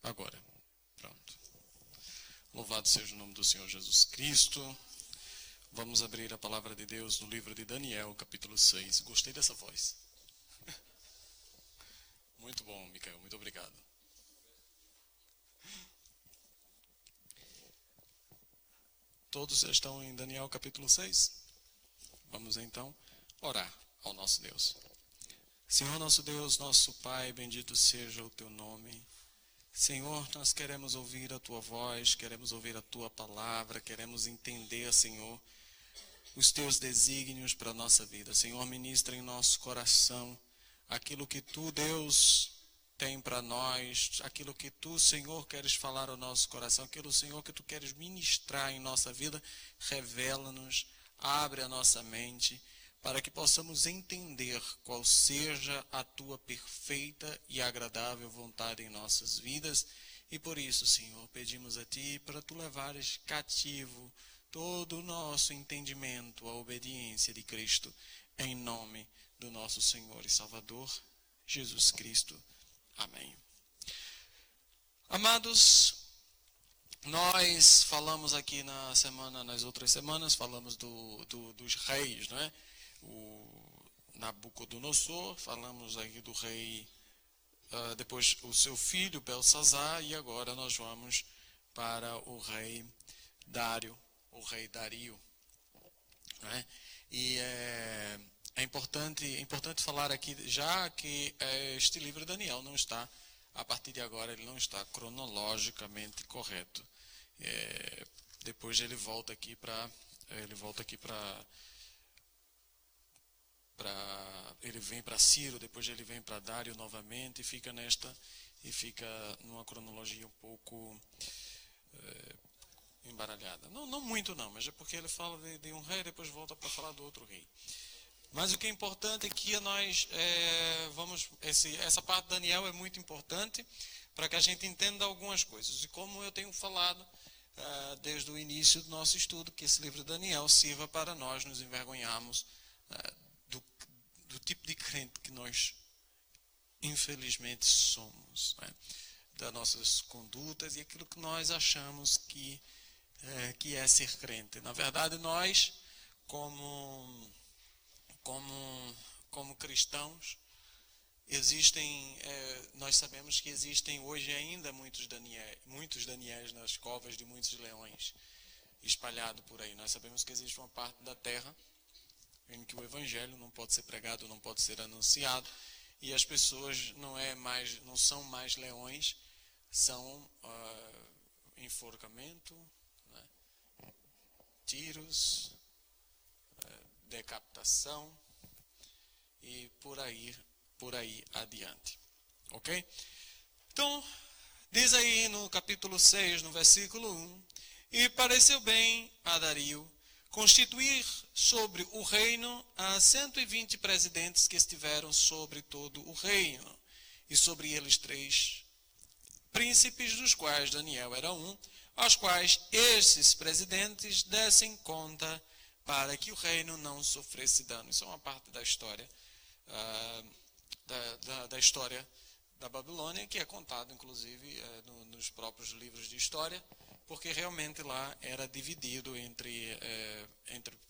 Agora. Pronto. Louvado seja o nome do Senhor Jesus Cristo. Vamos abrir a palavra de Deus no livro de Daniel, capítulo 6. Gostei dessa voz. Muito bom, Micael. Muito obrigado. Todos estão em Daniel, capítulo 6? Vamos então orar ao nosso Deus. Senhor nosso Deus, nosso Pai, bendito seja o Teu nome. Senhor, nós queremos ouvir a Tua voz, queremos ouvir a Tua palavra, queremos entender, Senhor, os Teus desígnios para a nossa vida. Senhor, ministra em nosso coração aquilo que Tu, Deus, tem para nós, aquilo que Tu, Senhor, queres falar ao nosso coração, aquilo, Senhor, que Tu queres ministrar em nossa vida, revela-nos, abre a nossa mente, para que possamos entender qual seja a Tua perfeita e agradável vontade em nossas vidas. E por isso, Senhor, pedimos a Ti para Tu levares cativo todo o nosso entendimento à obediência de Cristo, em nome do nosso Senhor e Salvador, Jesus Cristo. Amém. Amados, nós falamos aqui nas outras semanas, falamos dos reis, não é? O Nabucodonosor, falamos aí do rei, depois o seu filho Belsazar, e agora nós vamos para o rei Dário, o rei Dario. Não é? E é importante falar aqui, já que este livro de Daniel não está, a partir de agora, ele não está cronologicamente correto. Depois ele volta aqui para ele vem para Ciro, depois ele vem para Dário novamente, e fica numa cronologia um pouco embaralhada. Não muito não, mas é porque ele fala de um rei, depois volta para falar do outro rei. Mas o que é importante é que nós essa parte de Daniel é muito importante para que a gente entenda algumas coisas. E como eu tenho falado desde o início do nosso estudo, que esse livro de Daniel sirva para nós nos envergonharmos do tipo de crente que nós infelizmente somos, né? Das nossas condutas e aquilo que nós achamos que é ser crente. Na verdade, nós, como cristãos, nós sabemos que existem hoje ainda muitos Daniéis nas covas de muitos leões espalhados por aí. Nós sabemos que existe uma parte da terra em que o evangelho não pode ser pregado, não pode ser anunciado, e as pessoas não são mais leões, são enforcamento, né? Tiros, decapitação e por aí adiante. Ok? Então, diz aí no capítulo 6, no versículo 1, e pareceu bem a Dario constituir sobre o reino a 120 presidentes que estiveram sobre todo o reino, e sobre eles 3 príncipes, dos quais Daniel era um, aos quais esses presidentes dessem conta para que o reino não sofresse dano. Isso é uma parte da história da história da Babilônia, que é contado inclusive nos próprios livros de história, porque realmente lá era dividido entre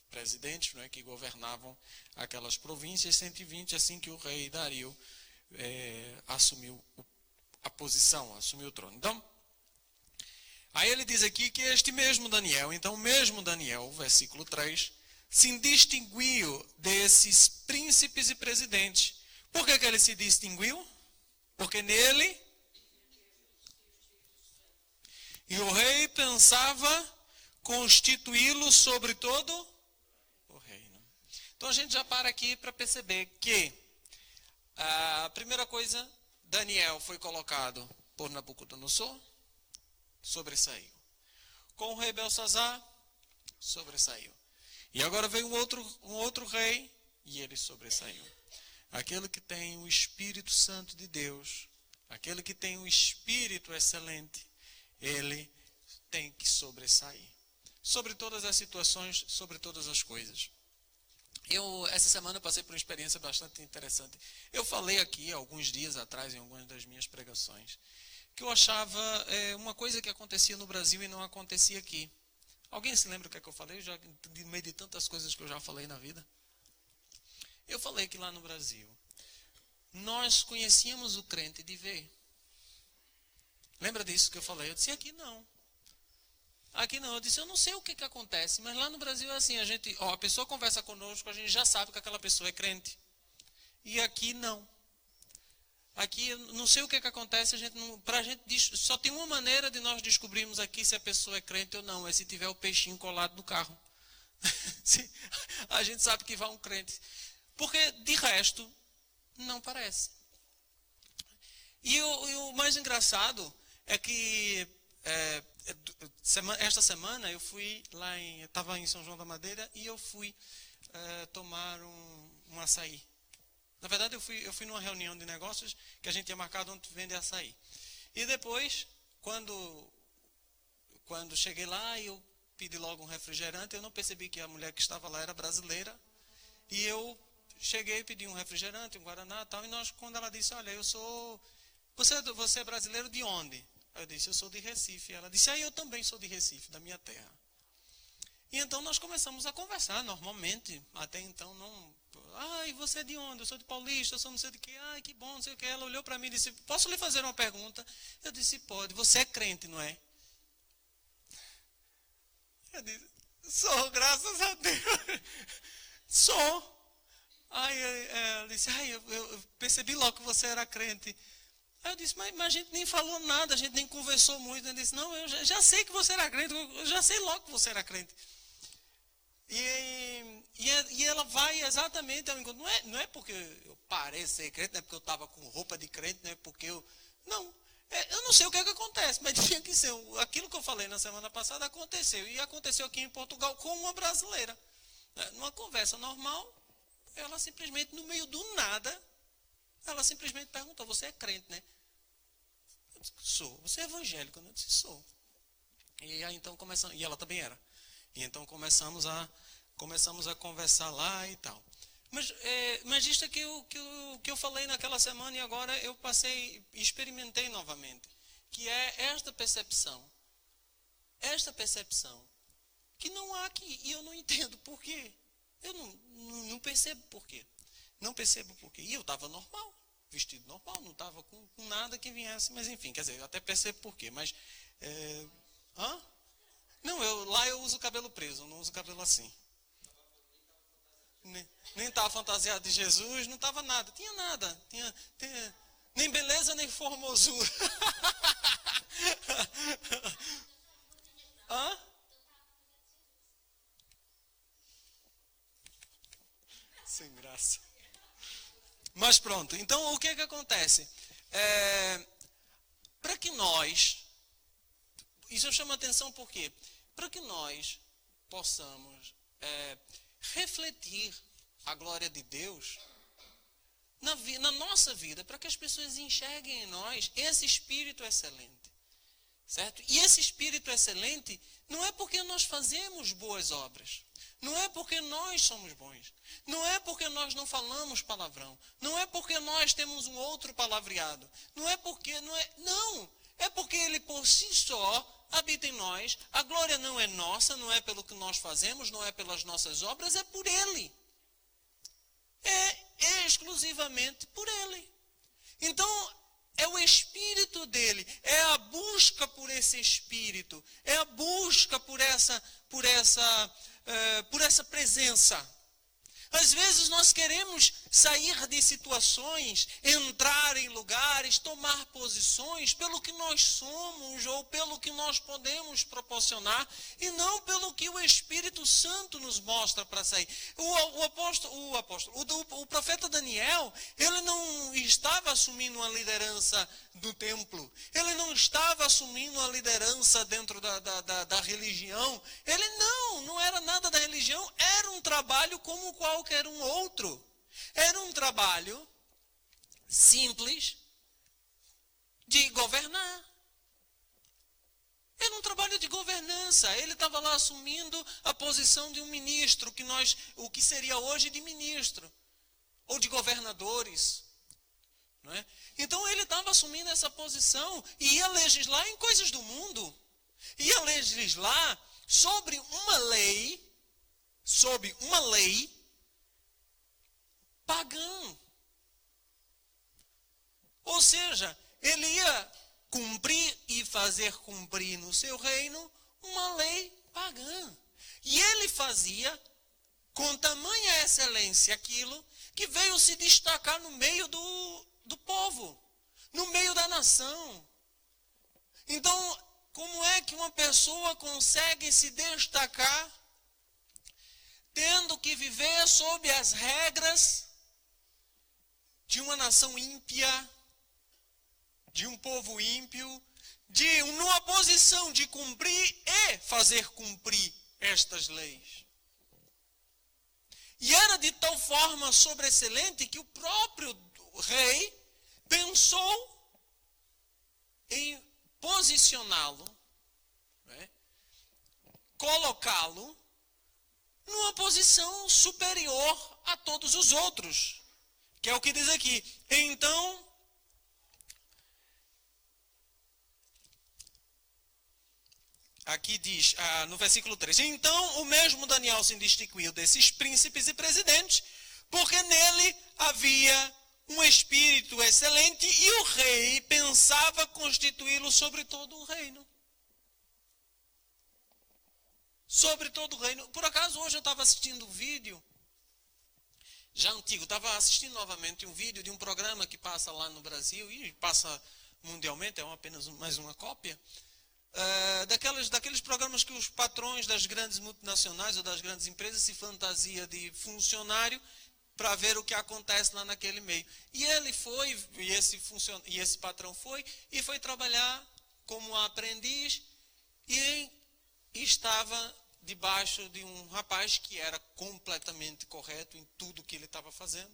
presidentes, não é, que governavam aquelas províncias, 120, assim que o rei Dario assumiu a posição, assumiu o trono. Então, aí ele diz aqui que este mesmo Daniel, versículo 3, se distinguiu desses príncipes e presidentes. Por que ele se distinguiu? Porque nele e o rei pensava constituí-lo sobre todo o reino. Então a gente já para aqui para perceber que a primeira coisa, Daniel foi colocado por Nabucodonosor, sobressaiu. Com o rei Belsazar, sobressaiu. E agora veio um outro rei e ele sobressaiu. Aquele que tem o Espírito Santo de Deus, aquele que tem o Espírito excelente, ele tem que sobressair. Sobre todas as situações, sobre todas as coisas. Essa semana eu passei por uma experiência bastante interessante. Eu falei aqui, alguns dias atrás, em algumas das minhas pregações, que eu achava uma coisa que acontecia no Brasil e não acontecia aqui. Alguém se lembra o que é que eu falei? Já, no meio de tantas coisas que eu já falei na vida. Eu falei que lá no Brasil, nós conhecíamos o crente de ver. Lembra disso que eu falei? Eu disse, aqui não. Aqui não. Eu disse, eu não sei o que acontece, mas lá no Brasil é assim, a pessoa conversa conosco, a gente já sabe que aquela pessoa é crente. E aqui não. Aqui, eu não sei o que acontece, pra gente, só tem uma maneira de nós descobrirmos aqui se a pessoa é crente ou não, é se tiver o peixinho colado no carro. A gente sabe que vai um crente. Porque, de resto, não parece. E o mais engraçado é que esta semana eu fui lá eu estava em São João da Madeira e eu fui tomar um açaí. Na verdade, eu fui numa reunião de negócios que a gente tinha marcado onde vende açaí. E depois, quando cheguei lá, eu pedi logo um refrigerante. Eu não percebi que a mulher que estava lá era brasileira. E eu cheguei, pedi um refrigerante, um guaraná e tal. E quando ela disse, olha, você é brasileiro de onde? Eu disse, eu sou de Recife. Ela disse, eu também sou de Recife, da minha terra. E então nós começamos a conversar normalmente. Até então não... e você é de onde? Eu sou de Paulista, eu sou não sei de quê. Que bom, não sei o que. Ela olhou para mim e disse, posso lhe fazer uma pergunta? Eu disse, pode. Você é crente, não é? Eu disse, sou, graças a Deus. Sou. Ela disse, eu percebi logo que você era crente. Aí eu disse, mas a gente nem falou nada, a gente nem conversou muito. Ela disse, não, eu já sei que você era crente, eu já sei logo que você era crente. E ela vai exatamente ao encontro. Não é porque eu pareço ser crente, não é porque eu estava com roupa de crente, não é porque eu... Não, eu não sei o que acontece, mas tinha que ser. Aquilo que eu falei na semana passada aconteceu. E aconteceu aqui em Portugal com uma brasileira. Numa conversa normal, ela simplesmente, no meio do nada, ela simplesmente perguntou, você é crente, né? Eu disse, sou. Você é evangélico? Eu disse, sou. E aí então começamos, e ela também era. E então começamos a conversar lá e tal. Mas isto é que eu falei naquela semana e agora eu experimentei novamente. Que é esta percepção. Esta percepção. Que não há aqui. E eu não entendo por quê. Eu não percebo por quê. Não percebo por quê. E eu estava normal. Vestido normal. Não estava com nada que viesse. Mas enfim, quer dizer, eu até percebo por quê. Mas... Não, lá eu uso cabelo preso, eu não uso cabelo assim. Nem estava fantasiado de Jesus, não estava nada. Tinha nada. Tinha nem beleza, nem formosura. Sem graça. Mas pronto, então o que acontece? Para que nós... Isso eu chamo a atenção por quê? Para que nós possamos refletir a glória de Deus na nossa vida, para que as pessoas enxerguem em nós esse Espírito excelente. Certo? E esse Espírito excelente não é porque nós fazemos boas obras. Não é porque nós somos bons. Não é porque nós não falamos palavrão. Não é porque nós temos um outro palavreado. Não é porque... Não! É porque Ele por si só habita em nós. A glória não é nossa, não é pelo que nós fazemos, não é pelas nossas obras, é por Ele. É exclusivamente por Ele. Então, é o Espírito dele, é a busca por esse Espírito, é a busca por essa presença. Às vezes nós queremos sair de situações, entrar em lugares, tomar posições pelo que nós somos ou pelo que nós podemos proporcionar e não pelo que o Espírito Santo nos mostra para sair. O profeta Daniel, ele não estava assumindo uma liderança do templo, ele não estava assumindo uma liderança dentro da religião, ele não era nada da religião, era um trabalho como qualquer um outro. Era um trabalho simples de governar. Era um trabalho de governança. Ele estava lá assumindo a posição de um ministro, o que seria hoje de ministro, ou de governadores. não é? Então ele estava assumindo essa posição e ia legislar em coisas do mundo. Ia legislar sobre uma lei pagã. Ou seja, ele ia cumprir e fazer cumprir no seu reino uma lei pagã. E ele fazia com tamanha excelência aquilo que veio se destacar no meio do povo, no meio da nação. Então, como é que uma pessoa consegue se destacar tendo que viver sob as regras de uma nação ímpia, de um povo ímpio, numa posição de cumprir e fazer cumprir estas leis? E era de tal forma sobreexcelente que o próprio rei pensou em posicioná-lo, né, colocá-lo numa posição superior a todos os outros, que é o que diz aqui. Então, aqui diz, no versículo 3, então o mesmo Daniel se distinguiu desses príncipes e presidentes, porque nele havia um espírito excelente e o rei pensava constituí-lo sobre todo o reino. Sobre todo o reino. Por acaso, hoje eu estava assistindo um vídeo, já antigo, estava assistindo novamente um vídeo de um programa que passa lá no Brasil e passa mundialmente, é apenas mais uma cópia, daqueles programas que os patrões das grandes multinacionais ou das grandes empresas se fantasia de funcionário para ver o que acontece lá naquele meio. E ele foi, e esse patrão foi trabalhar como aprendiz e estava debaixo de um rapaz que era completamente correto em tudo que ele estava fazendo,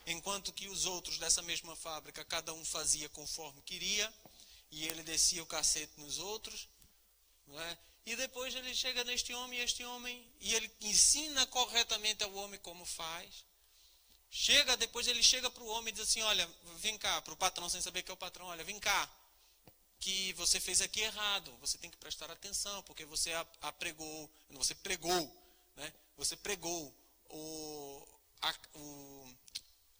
enquanto que os outros dessa mesma fábrica, cada um fazia conforme queria, e ele descia o cacete nos outros, não é? E depois ele chega neste homem, e ele ensina corretamente ao homem como faz. Depois ele chega para o homem e diz assim, olha, vem cá, para o patrão, sem saber que é o patrão, olha, vem cá, que você fez aqui errado, você tem que prestar atenção, porque você pregou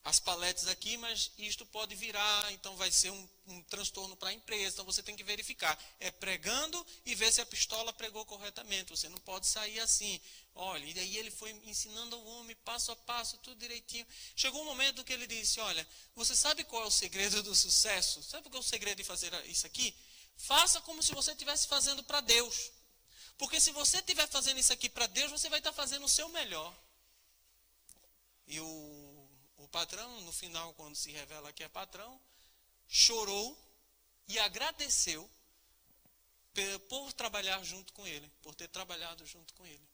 as paletes aqui, mas isto pode virar, então vai ser um transtorno para a empresa, então você tem que verificar. É pregando e ver se a pistola pregou corretamente, você não pode sair assim. Olha, e daí ele foi ensinando ao homem, passo a passo, tudo direitinho. Chegou um momento que ele disse, olha, você sabe qual é o segredo do sucesso? Sabe qual é o segredo de fazer isso aqui? Faça como se você estivesse fazendo para Deus. Porque se você estiver fazendo isso aqui para Deus, você vai estar fazendo o seu melhor. E o patrão, no final, quando se revela que é patrão, chorou e agradeceu por trabalhar junto com ele, por ter trabalhado junto com ele.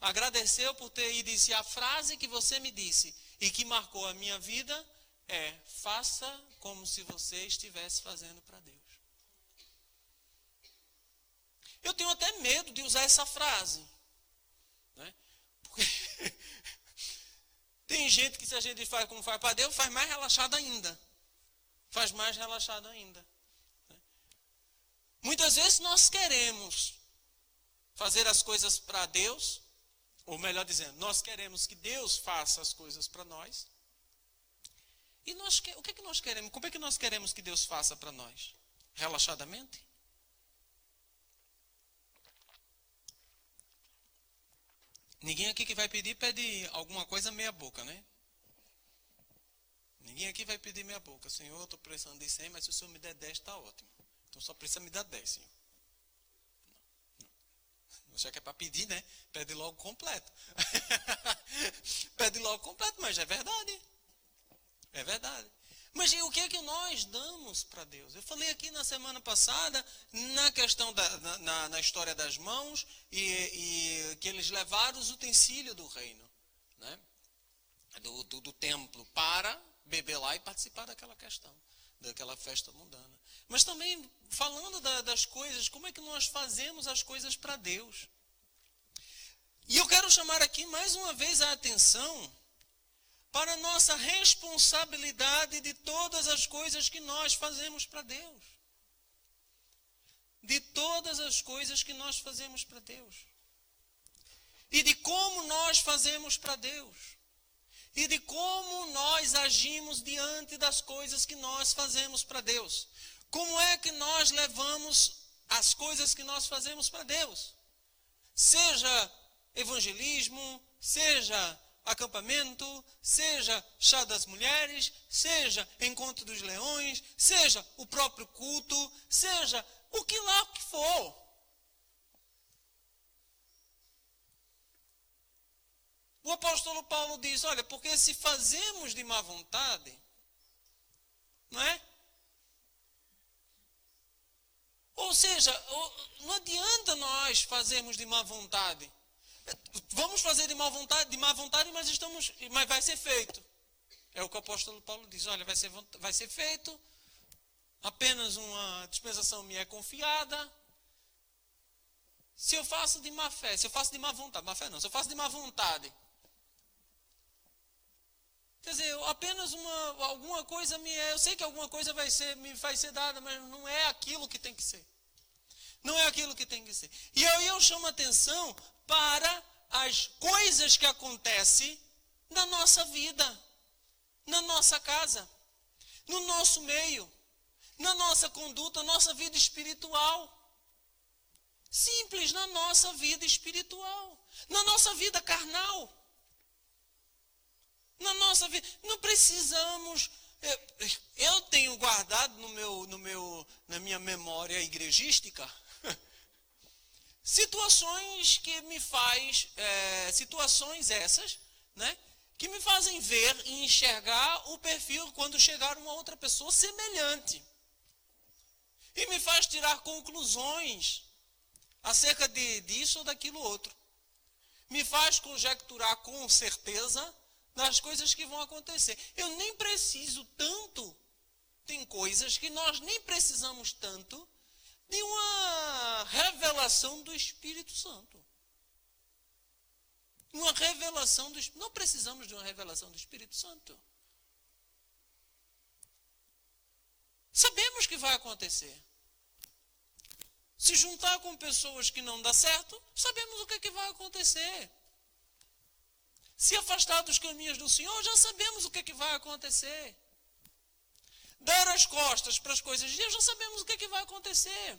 Agradeceu por ter e disse, a frase que você me disse e que marcou a minha vida é, faça como se você estivesse fazendo para Deus. Eu tenho até medo de usar essa frase, né? Porque tem gente que se a gente faz como faz para Deus, faz mais relaxado ainda. Né? Muitas vezes nós queremos fazer as coisas para Deus, ou melhor dizendo, nós queremos que Deus faça as coisas para nós. E o que é que nós queremos? Como é que nós queremos que Deus faça para nós? Relaxadamente? Ninguém aqui que vai pedir, pede alguma coisa meia boca, né? Ninguém aqui vai pedir meia boca. Senhor, eu estou precisando de 100, mas se o Senhor me der 10, está ótimo. Então só precisa me dar 10, Senhor. Não. Já que é para pedir, né? Pede logo completo. Pede logo completo, mas é verdade. É verdade. Mas o que é que nós damos para Deus? Eu falei aqui na semana passada, na questão na história das mãos, e que eles levaram os utensílios do reino, né? do templo, para beber lá e participar daquela questão, daquela festa mundana. Mas também, falando das coisas, como é que nós fazemos as coisas para Deus? E eu quero chamar aqui mais uma vez a atenção para a nossa responsabilidade de todas as coisas que nós fazemos para Deus. De todas as coisas que nós fazemos para Deus. E de como nós fazemos para Deus. E de como nós agimos diante das coisas que nós fazemos para Deus. Como é que nós levamos as coisas que nós fazemos para Deus? Seja evangelismo, seja acampamento, seja chá das mulheres, seja encontro dos leões, seja o próprio culto, seja o que lá que for. O apóstolo Paulo diz, olha, porque se fazemos de má vontade, não é? Ou seja, não adianta nós fazermos de má vontade. Vamos fazer de má vontade, mas vai ser feito. É o que o apóstolo Paulo diz, olha, vai ser feito, apenas uma dispensação me é confiada. Se eu faço de má fé, se eu faço de má vontade, se eu faço de má vontade, quer dizer, apenas alguma coisa eu sei que alguma coisa me vai ser dada, mas não é aquilo que tem que ser. Não é aquilo que tem que ser. E aí eu chamo a atenção para as coisas que acontecem na nossa vida, na nossa casa, no nosso meio, na nossa conduta, na nossa vida espiritual. Simples, na nossa vida espiritual, na nossa vida carnal. Na nossa vida, não precisamos. Eu tenho guardado na minha memória igrejística situações que me situações essas, né, que me fazem ver e enxergar o perfil quando chegar uma outra pessoa semelhante. E me faz tirar conclusões acerca disso ou daquilo outro. Me faz conjecturar com certeza das coisas que vão acontecer. Eu nem preciso tanto, tem coisas que nós nem precisamos tanto de uma revelação do Espírito Santo. Não precisamos de uma revelação do Espírito Santo. Sabemos que vai acontecer. Se juntar com pessoas que não dá certo, sabemos o que vai acontecer. Se afastar dos caminhos do Senhor, já sabemos o que vai acontecer. Dar as costas para as coisas de Deus, já sabemos o que vai acontecer.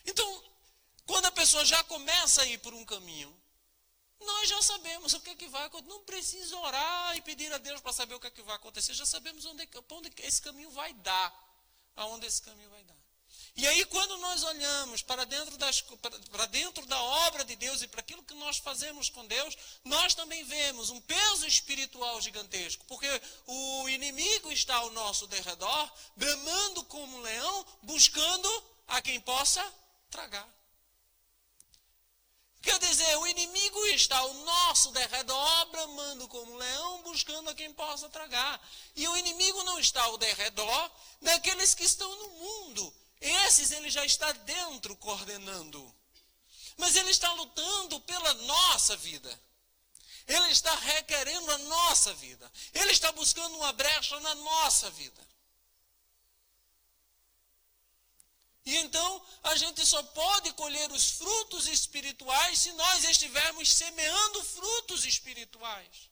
Então, quando a pessoa já começa a ir por um caminho, nós já sabemos o que vai acontecer. Não precisa orar e pedir a Deus para saber o que vai acontecer. Já sabemos onde esse caminho vai dar. Aonde esse caminho vai dar. E aí, quando nós olhamos para dentro da obra de Deus e para aquilo que nós fazemos com Deus, nós também vemos um peso espiritual gigantesco, porque o inimigo está ao nosso derredor, bramando como um leão, buscando a quem possa tragar. Quer dizer, o inimigo está ao nosso derredor, bramando como um leão, buscando a quem possa tragar. E o inimigo não está ao derredor daqueles que estão no mundo. Esses ele já está dentro coordenando. Mas ele está lutando pela nossa vida. Ele está requerendo a nossa vida. Ele está buscando uma brecha na nossa vida. E então, a gente só pode colher os frutos espirituais se nós estivermos semeando frutos espirituais.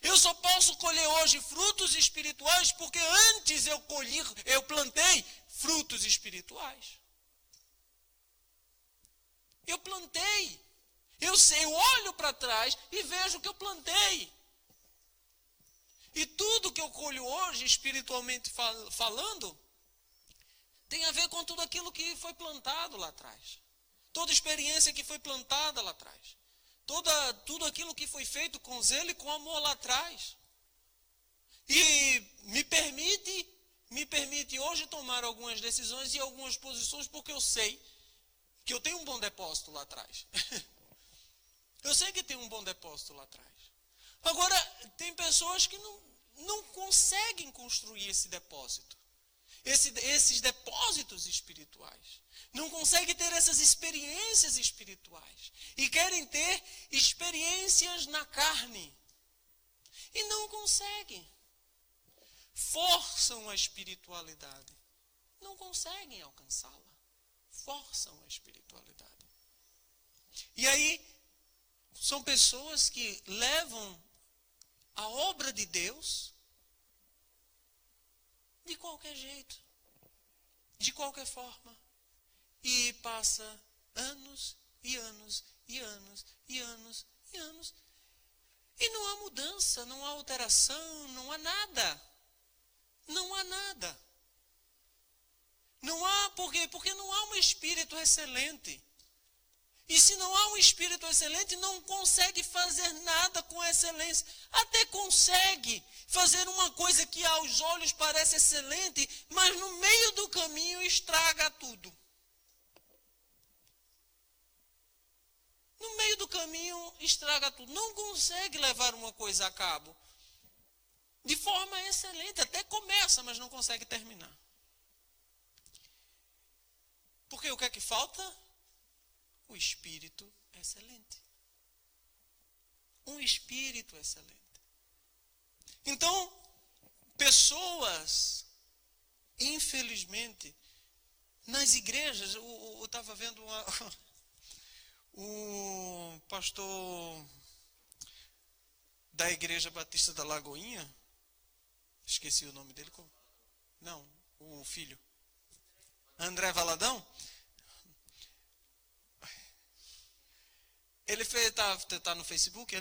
Eu só posso colher hoje frutos espirituais porque antes eu plantei frutos espirituais. Eu plantei. Eu olho para trás e vejo que eu plantei. E tudo que eu colho hoje, espiritualmente falando, tem a ver com tudo aquilo que foi plantado lá atrás. Toda experiência que foi plantada lá atrás. Tudo aquilo que foi feito com zelo e com amor lá atrás. E me permite hoje tomar algumas decisões e algumas posições, porque eu sei que eu tenho um bom depósito lá atrás. Eu sei que tem um bom depósito lá atrás. Agora, tem pessoas que não conseguem construir esse depósito. Esses depósitos espirituais. Não conseguem ter essas experiências espirituais. E querem ter experiências na carne. e não conseguem. Forçam a espiritualidade, não conseguem alcançá-la. Forçam a espiritualidade. E aí, são pessoas que levam a obra de Deus de qualquer jeito, de qualquer forma. E passa anos e anos e anos e anos e anos. E não há mudança, não há alteração, não há nada. Não há nada. Não há, por quê? Porque não há um espírito excelente. E se não há um espírito excelente, não consegue fazer nada com excelência. Até consegue fazer uma coisa que aos olhos parece excelente, mas no meio do caminho estraga tudo. No meio do caminho estraga tudo. Não consegue levar uma coisa a cabo de forma excelente. Até começa, mas não consegue terminar. Porque o que é que falta? O espírito excelente. Um espírito excelente. Então, pessoas, infelizmente, nas igrejas, eu estava vendo o pastor da Igreja Batista da Lagoinha, esqueci o nome dele, não, o filho, André Valadão. Ele tá no Facebook,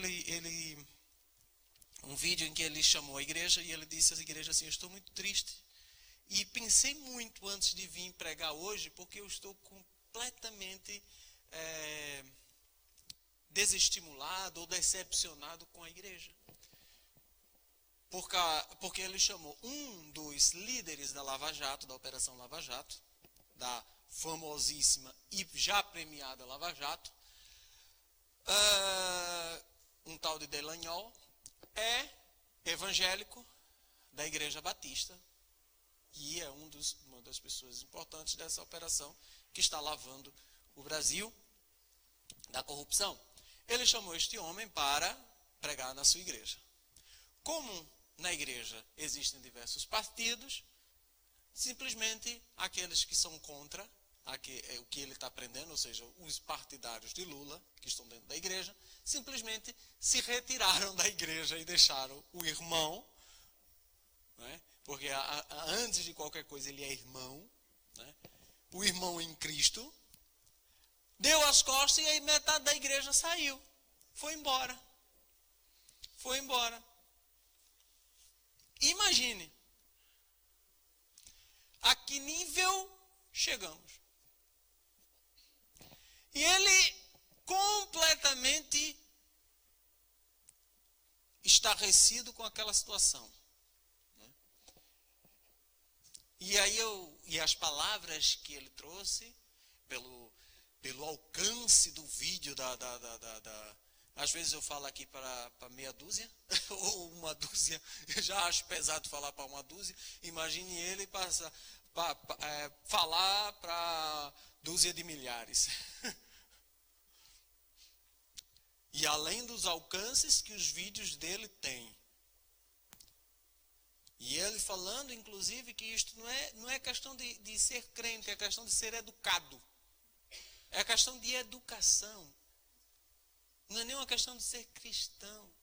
um vídeo em que ele chamou a igreja e ele disse à igreja assim: eu estou muito triste e pensei muito antes de vir pregar hoje, porque eu estou completamente desestimulado ou decepcionado com a igreja. Porque ele chamou um dos líderes da Lava Jato, da Operação Lava Jato, da famosíssima e já premiada Lava Jato, um tal de Delanhol, é evangélico da Igreja Batista e é uma das pessoas importantes dessa operação que está lavando o Brasil da corrupção. Ele chamou este homem para pregar na sua igreja. Como na igreja existem diversos partidos, simplesmente aqueles que são contra o que ele está aprendendo, ou seja, os partidários de Lula, que estão dentro da igreja, simplesmente se retiraram da igreja e deixaram o irmão, né? Porque antes de qualquer coisa ele é irmão, né? O irmão em Cristo, deu as costas e aí metade da igreja saiu, foi embora. Foi embora. Imagine a que nível chegamos. E ele completamente estarrecido com aquela situação. E aí e as palavras que ele trouxe, pelo alcance do vídeo às vezes eu falo aqui para meia dúzia, ou uma dúzia, eu já acho pesado falar para uma dúzia. Imagine ele falar para dúzia de milhares. E além dos alcances que os vídeos dele têm. E ele falando, inclusive, que isto não é questão de ser crente, é questão de ser educado. É questão de educação. Não é nem uma questão de ser cristão.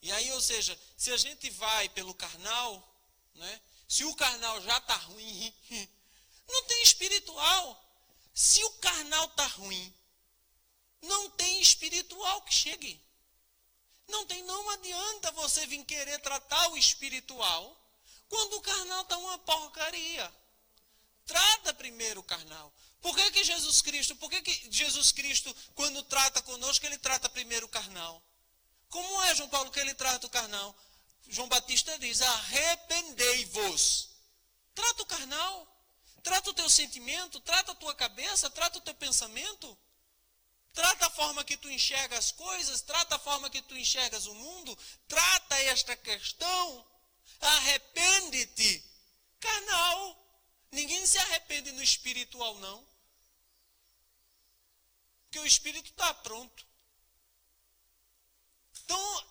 E aí, ou seja, se a gente vai pelo carnal, né, se o carnal já está ruim, não tem espiritual. Se o carnal está ruim, não tem espiritual que chegue. Não adianta você vir querer tratar o espiritual quando o carnal está uma porcaria. Trata primeiro o carnal. Por que Jesus Cristo, quando trata conosco, ele trata primeiro o carnal? Como é, João Paulo, que ele trata o carnal? João Batista diz: arrependei-vos. Trata o carnal. Trata o teu sentimento, trata a tua cabeça, trata o teu pensamento. Trata a forma que tu enxergas as coisas, trata a forma que tu enxergas o mundo, trata esta questão, arrepende-te. Carnal, ninguém se arrepende no espiritual, não. Porque o espírito está pronto. Então,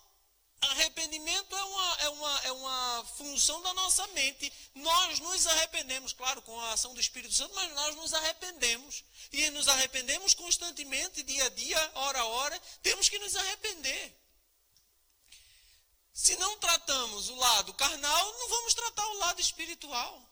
arrependimento é uma função da nossa mente. Nós nos arrependemos, claro, com a ação do Espírito Santo, mas nós nos arrependemos. E nos arrependemos constantemente, dia a dia, hora a hora. Temos que nos arrepender. Se não tratamos o lado carnal, não vamos tratar o lado espiritual.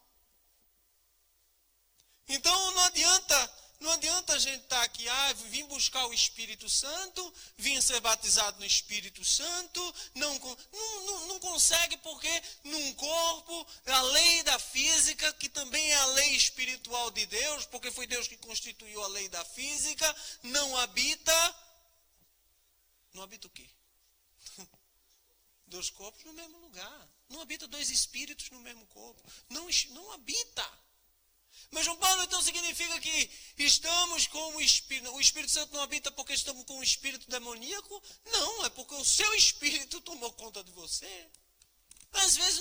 Então não adianta a gente estar aqui, vim buscar o Espírito Santo, vim ser batizado no Espírito Santo, não consegue porque num corpo, a lei da física, que também é a lei espiritual de Deus, porque foi Deus que constituiu a lei da física, não habita o quê? Dois corpos no mesmo lugar. Não habita dois espíritos no mesmo corpo. Não habita. Mas João Paulo então significa que estamos com o Espírito Santo não habita porque estamos com o espírito demoníaco? Não, é porque o seu espírito tomou conta de você. Às vezes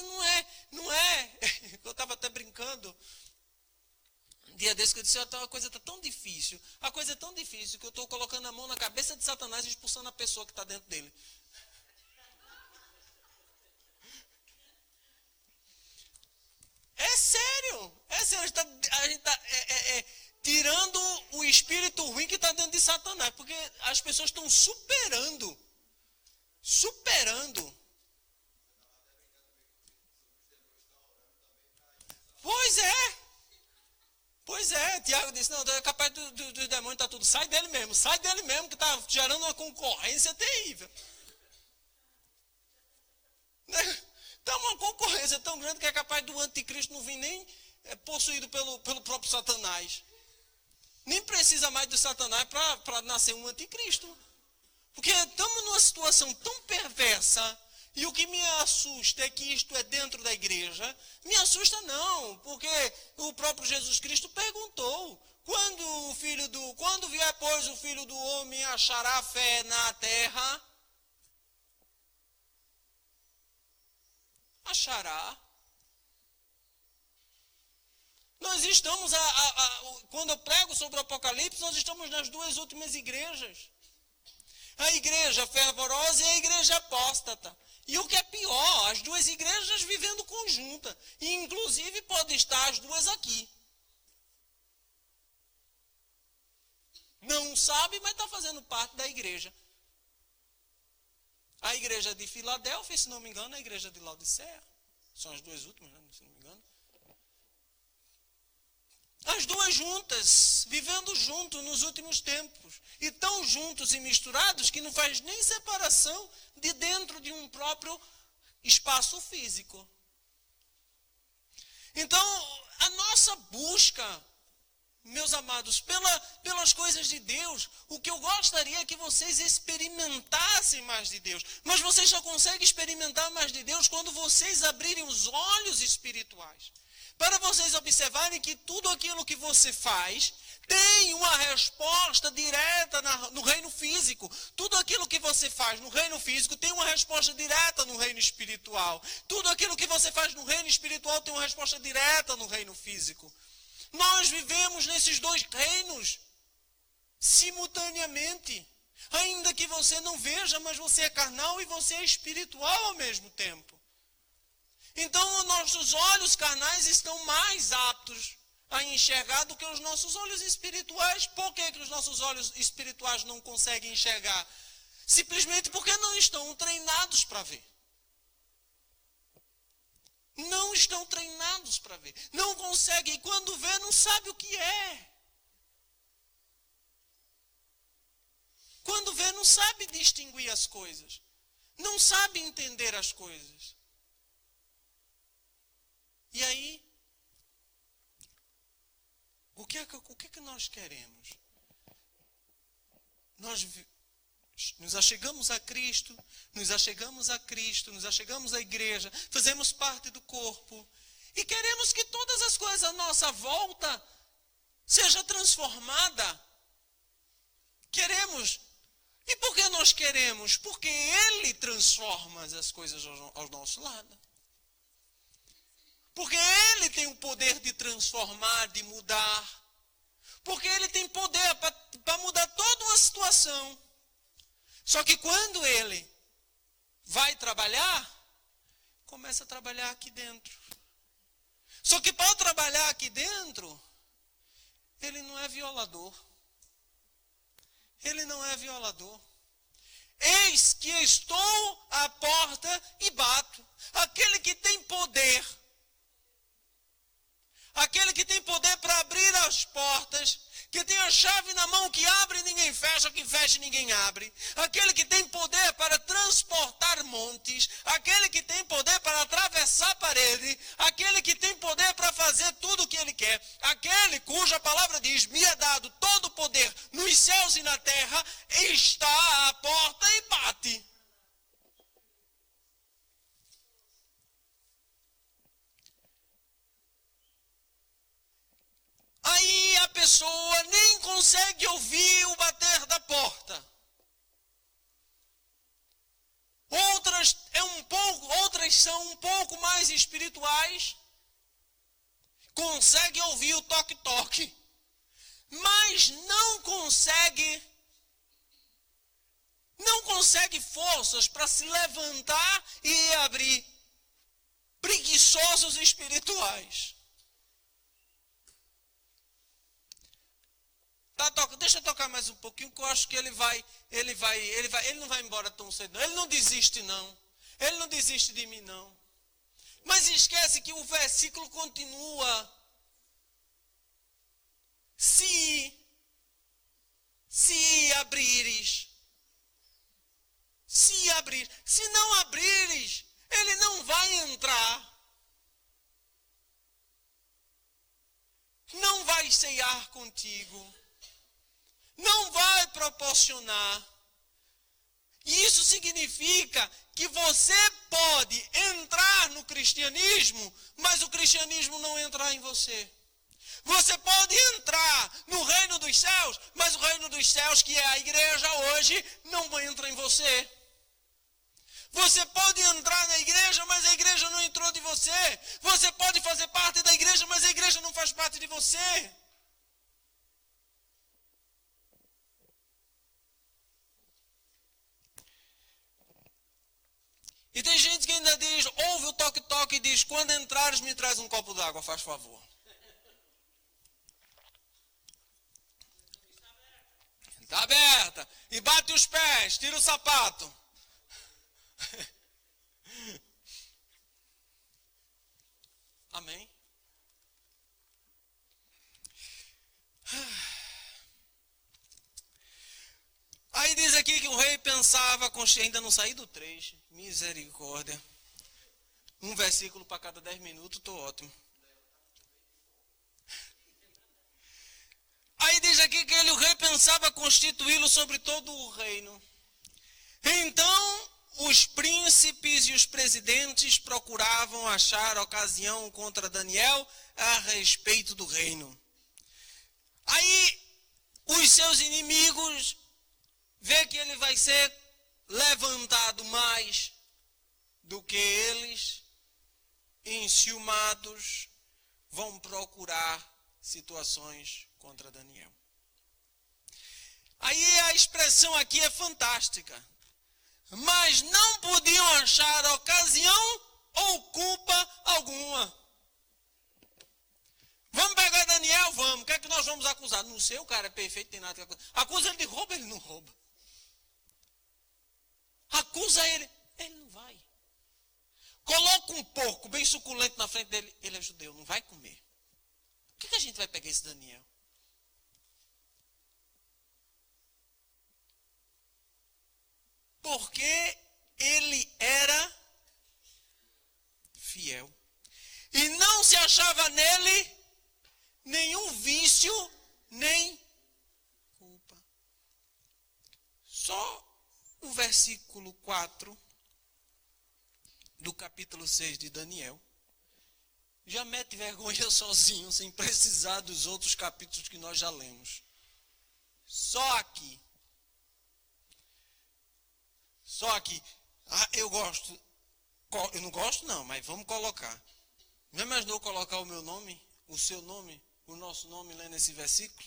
não é. Eu estava até brincando. Um dia desse que eu disse, a coisa está tão difícil. A coisa é tão difícil que eu estou colocando a mão na cabeça de Satanás e expulsando a pessoa que está dentro dele. É sério, a gente está tirando o espírito ruim que está dentro de Satanás, porque as pessoas estão superando. Pois é, Tiago disse, não, é capaz dos demônios estar tudo, sai dele mesmo, que está gerando uma concorrência terrível. Está uma concorrência tão grande que é capaz do anticristo não vir nem possuído pelo próprio Satanás. Nem precisa mais de Satanás para nascer um anticristo. Porque estamos numa situação tão perversa, e o que me assusta é que isto é dentro da igreja. Me assusta não, porque o próprio Jesus Cristo perguntou, quando vier, pois, o Filho do Homem achará fé na terra? Achará. Nós estamos, quando eu prego sobre o Apocalipse, nós estamos nas duas últimas igrejas. A igreja fervorosa e a igreja apóstata. E o que é pior, as duas igrejas vivendo conjunta. E inclusive pode estar as duas aqui. Não sabe, mas está fazendo parte da igreja. A igreja de Filadélfia, se não me engano, a igreja de Laodiceia. São as duas últimas, né? Se não me engano. As duas juntas, vivendo juntos nos últimos tempos. E tão juntos e misturados que não faz nem separação de dentro de um próprio espaço físico. Então, a nossa busca, meus amados, pelas coisas de Deus, o que eu gostaria é que vocês experimentassem mais de Deus. Mas vocês só conseguem experimentar mais de Deus quando vocês abrirem os olhos espirituais. Para vocês observarem que tudo aquilo que você faz tem uma resposta direta no reino físico. Tudo aquilo que você faz no reino físico tem uma resposta direta no reino espiritual. Tudo aquilo que você faz no reino espiritual tem uma resposta direta no reino físico. Nós vivemos nesses dois reinos simultaneamente. Ainda que você não veja, mas você é carnal e você é espiritual ao mesmo tempo. Então, nossos olhos carnais estão mais aptos a enxergar do que os nossos olhos espirituais. Por que os nossos olhos espirituais não conseguem enxergar? Simplesmente porque não estão treinados para ver. Não estão treinados para ver. Não conseguem, e quando vê, não sabe o que é. Quando vê, não sabe distinguir as coisas. Não sabe entender as coisas. E aí, o que é que nós queremos? Nós nos achegamos a Cristo, nos achegamos à igreja, fazemos parte do corpo e queremos que todas as coisas à nossa volta seja transformada. Queremos. E por que nós queremos? Porque Ele transforma as coisas ao nosso lado. Porque Ele tem o poder de transformar, de mudar. Porque Ele tem poder para mudar toda uma situação. Só que quando Ele vai trabalhar, começa a trabalhar aqui dentro. Só que para trabalhar aqui dentro, ele não é violador. Ele não é violador. Eis que estou à porta e bato. Aquele que tem poder, aquele que tem poder para abrir as portas, que tem a chave na mão, que abre e ninguém fecha, que fecha e ninguém abre. Aquele que tem poder para transportar montes, aquele que tem poder para atravessar a parede, aquele que tem poder para fazer tudo o que ele quer, aquele cuja palavra diz, me é dado todo o poder nos céus e na terra, está à porta e bate. Aí a pessoa nem consegue ouvir o bater da porta. Outras são um pouco mais espirituais, conseguem ouvir o toque-toque, mas não consegue forças para se levantar e abrir. Preguiçosos espirituais. Tá, deixa eu tocar mais um pouquinho, que eu acho que ele não vai embora tão cedo, não. Ele não desiste, não. Ele não desiste de mim, não. Mas esquece que o versículo continua. Se abrires. Se não abrires, ele não vai entrar. Não vai ceiar contigo. Não vai proporcionar. E isso significa que você pode entrar no cristianismo, mas o cristianismo não entrar em você. Você pode entrar no reino dos céus, mas o reino dos céus, que é a igreja hoje, não entra em você. Você pode entrar na igreja, mas a igreja não entrou de você. Você pode fazer parte da igreja, mas a igreja não faz parte de você. E tem gente que ainda diz, ouve o toque-toque e diz, quando entrares me traz um copo d'água, faz favor. Está aberta. E bate os pés, tira o sapato. Amém? Aí diz aqui que o rei pensava, ainda não saí do 3, misericórdia. Um versículo para cada 10 minutos, estou ótimo. Aí diz aqui que o rei pensava constituí-lo sobre todo o reino. Então, os príncipes e os presidentes procuravam achar ocasião contra Daniel a respeito do reino. Aí, os seus inimigos vê que ele vai ser levantado mais do que eles, enciumados, vão procurar situações contra Daniel. Aí a expressão aqui é fantástica. Mas não podiam achar ocasião ou culpa alguma. Vamos pegar Daniel? Vamos. O que é que nós vamos acusar? Não sei, o cara é perfeito, tem nada que acusar. Acusa ele de roubo, ele não rouba. Acusa ele, ele não vai. Coloca um porco bem suculento na frente dele, ele é judeu, não vai comer. Por que a gente vai pegar esse Daniel? Porque ele era fiel. E não se achava nele nenhum vício, nem culpa. Só o versículo 4 do capítulo 6 de Daniel já mete vergonha sozinho, sem precisar dos outros capítulos que nós já lemos. Só aqui. Só aqui. Eu gosto. Eu não gosto não, mas vamos colocar. Não imaginou colocar o meu nome, o seu nome, o nosso nome lendo esse versículo?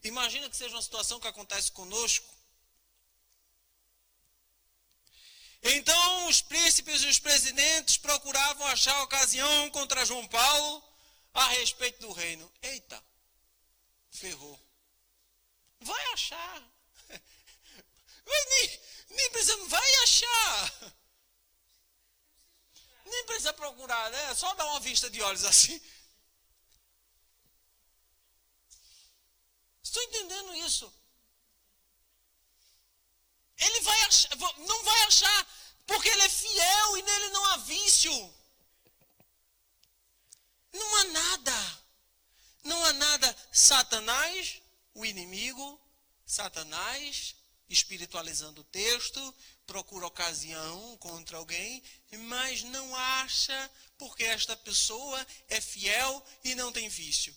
Imagina que seja uma situação que acontece conosco. Então os príncipes e os presidentes procuravam achar ocasião contra João Paulo a respeito do reino. Eita, ferrou. Vai achar. Nem precisa, vai achar. Nem precisa procurar, né? Só dar uma vista de olhos assim. Estou entendendo isso. Ele vai achar, não vai achar, porque ele é fiel e nele não há vício. Não há nada. Não há nada. Satanás, o inimigo, Satanás, espiritualizando o texto, procura ocasião contra alguém, mas não acha, porque esta pessoa é fiel e não tem vício.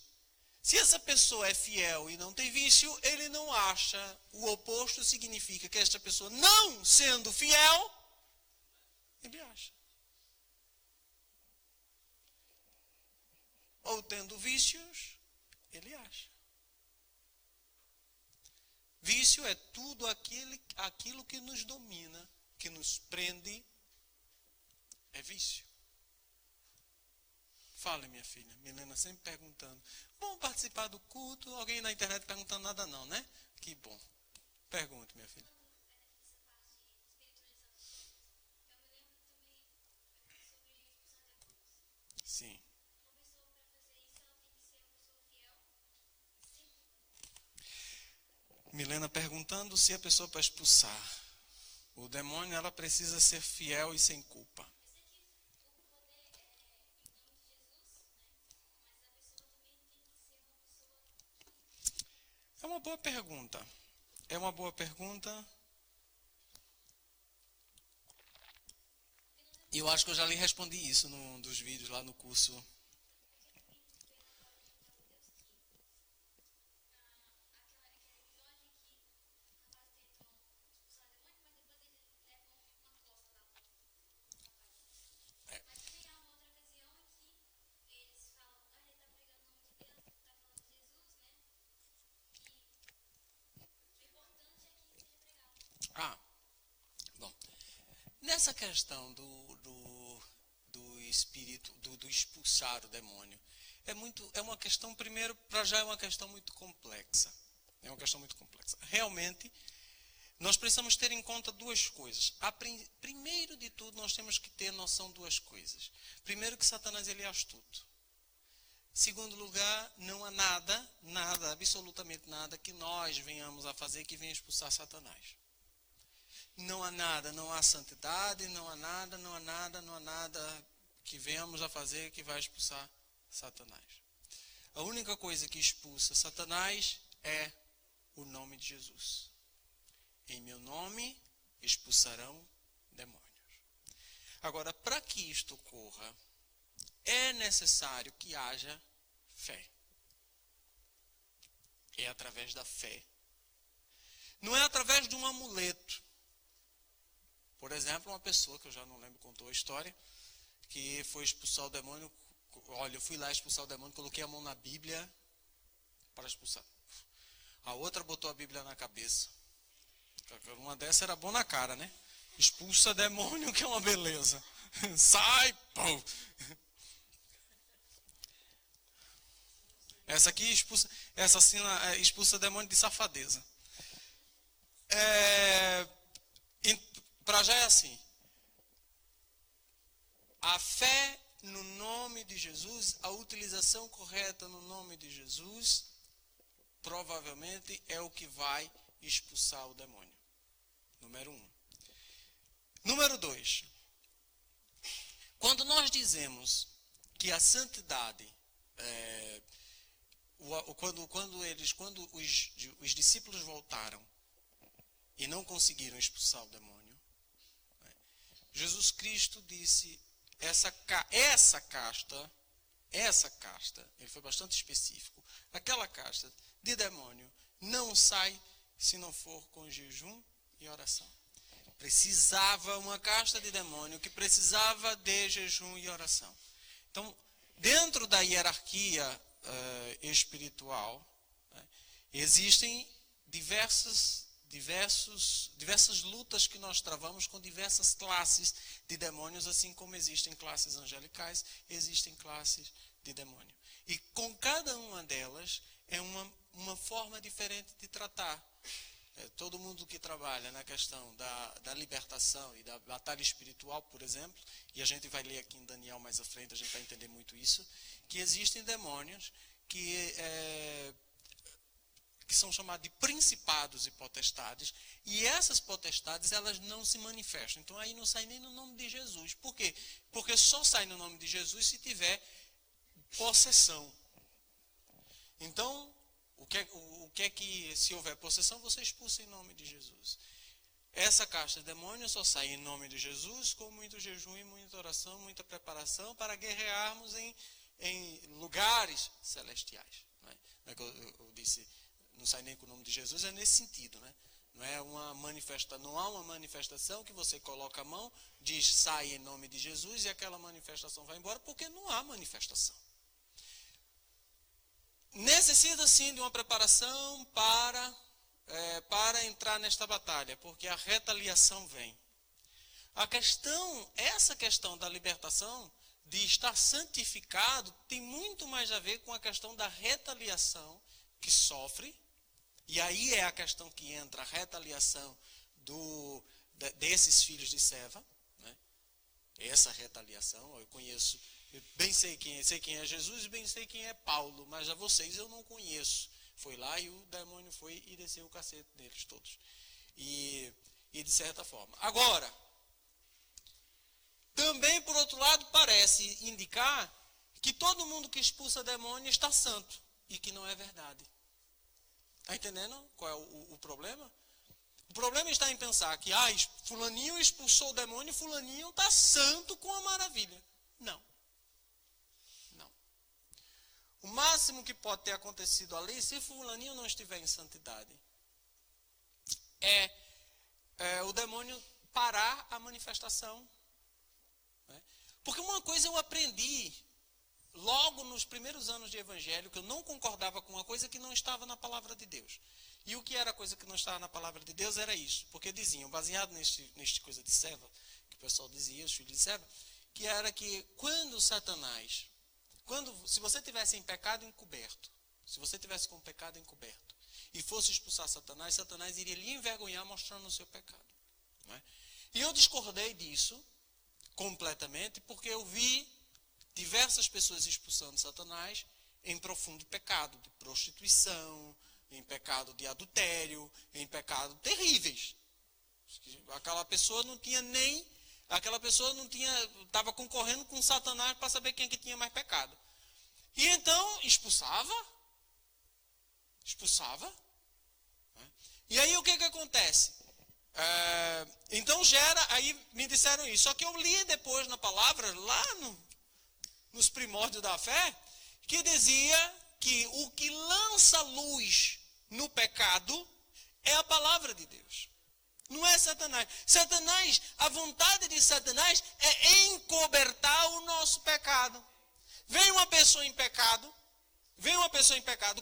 Se essa pessoa é fiel e não tem vício, ele não acha. O oposto significa que esta pessoa, não sendo fiel, ele acha. Ou tendo vícios, ele acha. Vício é tudo aquilo que nos domina, que nos prende, é vício. Fale, minha filha. Milena sempre perguntando. Bom participar do culto. Alguém na internet perguntando nada não, né? Que bom. Pergunte, minha filha. Sim. Milena perguntando se a pessoa para expulsar o demônio, ela precisa ser fiel e sem culpa. É uma boa pergunta. É uma boa pergunta. E eu acho que eu já lhe respondi isso num dos vídeos lá no curso. Nessa questão do espírito, do expulsar o demônio, é uma questão, primeiro, para já é uma questão muito complexa. É uma questão muito complexa. Realmente, nós precisamos ter em conta duas coisas. Primeiro de tudo, nós temos que ter noção de duas coisas. Primeiro, que Satanás ele é astuto. Segundo lugar, não há nada, absolutamente nada, que nós venhamos a fazer que venha expulsar Satanás. Não há nada, não há santidade, não há nada que venhamos a fazer que vai expulsar Satanás. A única coisa que expulsa Satanás é o nome de Jesus. Em meu nome expulsarão demônios. Agora, para que isto ocorra, é necessário que haja fé. É através da fé. Não é através de um amuleto. Por exemplo, uma pessoa, que eu já não lembro, contou a história, que foi expulsar o demônio. Olha, eu fui lá expulsar o demônio, coloquei a mão na Bíblia para expulsar. A outra botou a Bíblia na cabeça. Uma dessas era bom na cara, né? Expulsa demônio, que é uma beleza. Sai, pô! Essa aqui expulsa demônio de safadeza. Para já é assim. A fé no nome de Jesus, a utilização correta no nome de Jesus, provavelmente é o que vai expulsar o demônio. Número 1. Número 2. Quando nós dizemos que a santidade, quando os discípulos voltaram e não conseguiram expulsar o demônio, Jesus Cristo disse, essa casta, ele foi bastante específico, aquela casta de demônio não sai se não for com jejum e oração. Precisava uma casta de demônio que precisava de jejum e oração. Então, dentro da hierarquia espiritual, existem diversas diversas lutas que nós travamos com diversas classes de demônios, assim como existem classes angelicais, existem classes de demônio. E com cada uma delas é uma forma diferente de tratar. Todo mundo que trabalha na questão da libertação e da batalha espiritual, por exemplo, e a gente vai ler aqui em Daniel mais à frente, a gente vai entender muito isso, que existem demônios que são chamados de principados e potestades, e essas potestades, elas não se manifestam. Então aí não sai nem no nome de Jesus. Por quê? Porque só sai no nome de Jesus se tiver possessão. Então, o que é que, se houver possessão, você expulsa em nome de Jesus. Essa casta de demônios só sai em nome de Jesus, com muito jejum e muita oração, muita preparação, para guerrearmos em lugares celestiais. Não é? Eu disse, não sai nem com o nome de Jesus, é nesse sentido, né? Não há uma manifestação que você coloca a mão, diz sai em nome de Jesus e aquela manifestação vai embora, porque não há manifestação. Necessita sim de uma preparação para entrar nesta batalha, porque a retaliação vem. Essa questão da libertação, de estar santificado, tem muito mais a ver com a questão da retaliação que sofre, e aí é a questão que entra a retaliação desses filhos de Seva, né? Essa retaliação, eu bem sei quem é Jesus e bem sei quem é Paulo, mas a vocês eu não conheço. Foi lá e o demônio foi e desceu o cacete deles todos. E de certa forma. Agora, também por outro lado parece indicar que todo mundo que expulsa demônio está santo, e que não é verdade. Está entendendo qual é o problema? O problema está em pensar que fulaninho expulsou o demônio e fulaninho está santo com a maravilha. Não. O máximo que pode ter acontecido ali, se fulaninho não estiver em santidade, é o demônio parar a manifestação. Né? Porque uma coisa eu aprendi logo nos primeiros anos de evangelho, que eu não concordava com uma coisa que não estava na palavra de Deus. E o que era a coisa que não estava na palavra de Deus era isso. Porque diziam, baseado neste coisa de Seva, que o pessoal dizia, os filhos de Seva, que era que quando Satanás... se você tivesse em pecado encoberto, se você tivesse com pecado encoberto e fosse expulsar Satanás, Satanás iria lhe envergonhar mostrando o seu pecado. Não é? E eu discordei disso completamente, porque eu vi diversas pessoas expulsando Satanás em profundo pecado, de prostituição, em pecado de adultério, em pecado terríveis. Aquela pessoa estava concorrendo com Satanás para saber quem que tinha mais pecado. E então expulsava. Né? E aí o que acontece? Então aí me disseram isso. Só que eu li depois na palavra, lá nos primórdios da fé, que dizia que o que lança luz no pecado é a palavra de Deus. Não é Satanás. A vontade de Satanás é encobertar o nosso pecado. Vem uma pessoa em pecado,